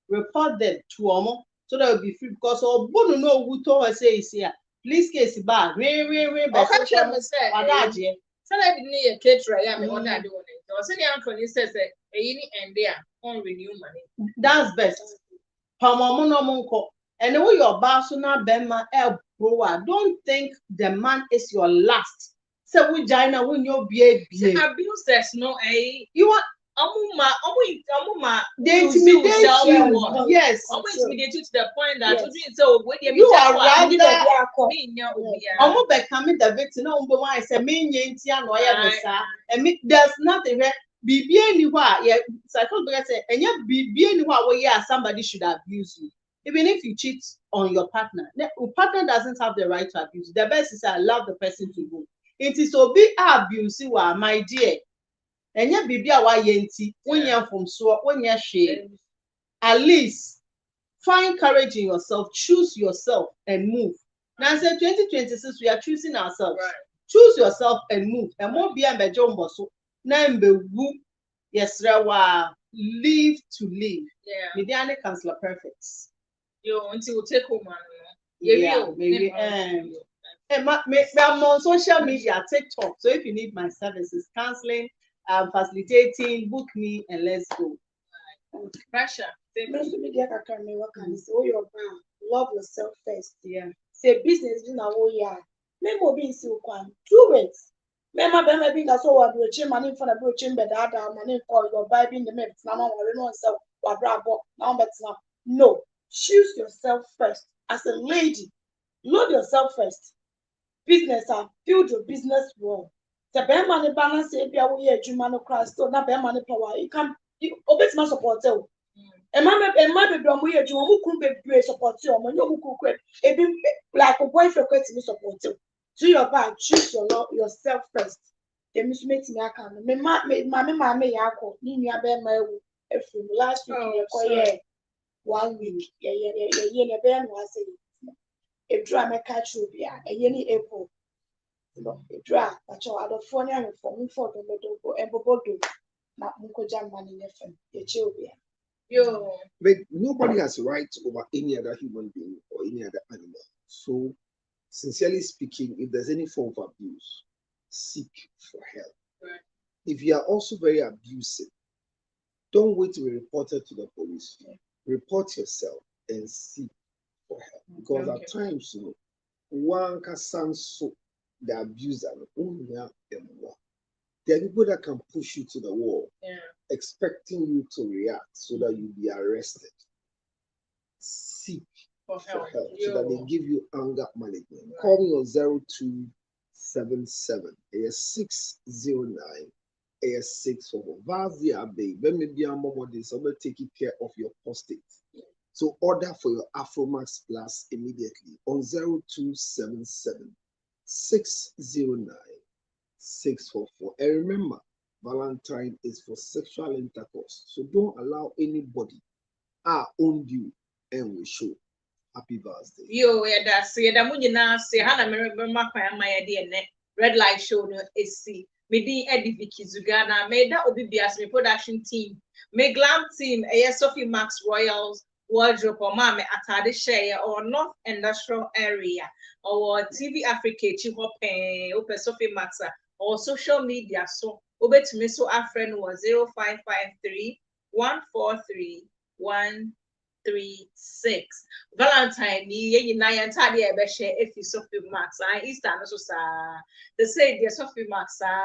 Report them to Omo so that will be free because all bono no who told us say is here. Please case bad. Re
but Adaje. So I didn't need a caterer. I mean, what I do on it. Or senior uncle says that any and there on renew money.
That's best. Pamomonomonko. And the way your boss now Bema El Broa. Don't think the man is your last. So we China when you be
abuse there's no a
you want
Amuma
they intimidate you. Yes.
Intimidate you to the point that so when
you are rather becoming the victim. No, but why I say me and there's nothing where be anywhere. Yeah, psychologists say, and yet be anywhere where somebody should abuse you. Even if you cheat on your partner, the partner doesn't have the right to abuse you. The best is allow the person to go. It is so be abuse you are, my dear. And yet be a yenti when you're from so when you're shame. At least find courage in yourself, choose yourself and move. Now, say 2026, we are choosing ourselves.
Right.
Choose yourself and move. And more be a jumbo so number woo. Yes, Rawa, live to live.
Yeah.
Mediana Councillor Perfect.
You until take home,
yeah, maybe. I'm on social media, TikTok. So if you need my services, counseling, facilitating, book me and let's go.
Pressure.
Love yourself first.
Yeah.
Say business in our year. Memo being so quan. Do it. Mema Bema being a so what money for a broaching bed money for your Bible the minutes. Now I don't know what bravo now but now. No. Choose yourself first. As a lady, love yourself first. Business and build your business well. The bear money balance if you are Jumano class, so not bear money power. You can obey my support. And my baby, who could be support you, when you could be like a boyfriend to support you. Do your part, choose yourself first. The miss makes me a can. Mammy, Yako, Nina Bear my if you last week, 1 week, yeah, Ben was a drama catch will be a yenny apple. A drag, but your other phone for me for the middle and Bobodo, not Munko Jamman in FM, your children.
Yo,
But nobody has rights over any other human being or any other animal. So, sincerely speaking, if there's any form of abuse, seek for help.
Right.
If you are also very abusive, don't wait to be reported to the police. Report yourself and seek for help. Because at times, one can sound so the abuser. There are people that can push you to the wall, expecting you to react so that you be arrested. Seek for help so that they give you anger management. Right. Call me on 0277 609 644. Vazia Bay, somebody taking care of your prostate. So order for your Afromax Plus immediately on 0277 609 644. And remember, Valentine is for sexual intercourse. So don't allow anybody own you and we show. Happy birthday.
Yo, that's it. I'm going to say, Hannah, my idea, red light show no AC. Me Eddie Vicky Zugana, made that OBBS, me production team, me glam team, Sophie Max Royals, wardrobe or mama atade share or North Industrial Area or TV Africa, Chihope, Open Sophie Maxa or social media. So, over to me, so our friend was 0553 143 136. Valentine ni na yantade e be share efi Sophie Max and Easter no so sa the say the Sophie Max na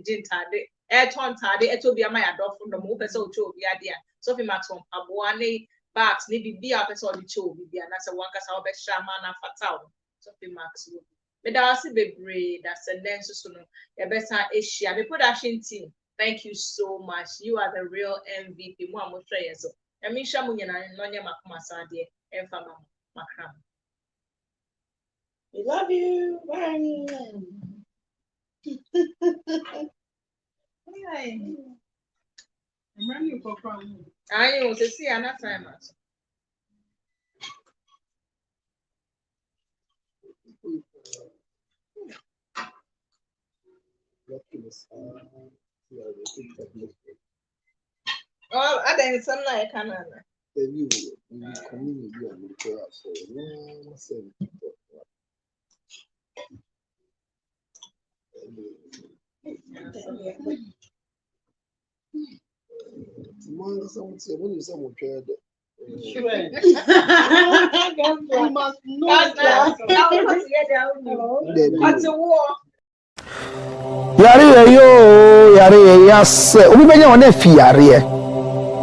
jintade e ton tade e to bia ma ya dofo no mo pese o cho bia dia Sophie Max on aboa ne bags ni bibia pese o di cho bibia na se wankasa o be shama na fatal Sophie Max wo me da wase bebre da senden so no e be san Asia me production team. Thank you so much. You are the real MVP. Mo amotwa yeso. Amisha munyana nonya makumasade emfama makram.
We love you. Bye.
Bye.
I'm running for crowd.
I was see another time. Oh, I didn't say like Canada.
You community and military so no same. Someone say when you say we try that.
You must know that.
What's the war?
Yare yo, yare yes. Obi benya wona fi yare.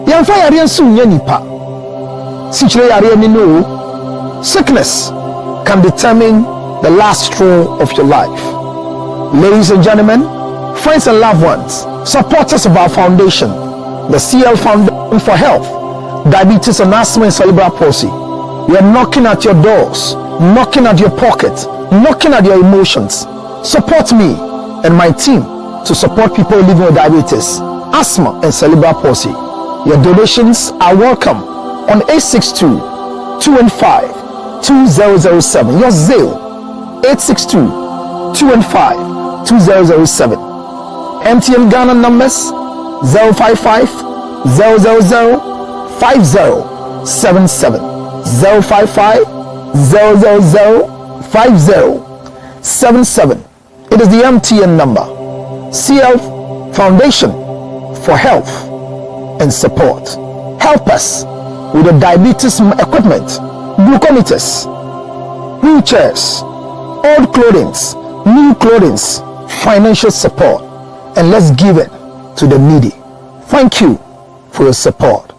Yamfa yare nso nya nipa. Sichire yare ni no. Sickness can determine the last straw of your life. Ladies and gentlemen, friends and loved ones, supporters of our foundation, the CL Foundation for Health, Diabetes and Asthma and Cerebral Palsy. We are knocking at your doors, knocking at your pocket, knocking at your emotions. Support me and my team to support people living with diabetes, asthma and cerebral palsy. Your donations are welcome on 862-215-2007. Your Zelle 862-215-2007. MTN Ghana numbers 055 000 5077 055 000 5077. It is the MTN number. CL Foundation for Health and Support. Help us with the diabetes equipment, glucometers, wheelchairs, old clothing, new clothing, financial support, and let's give it to the needy. Thank you for your support.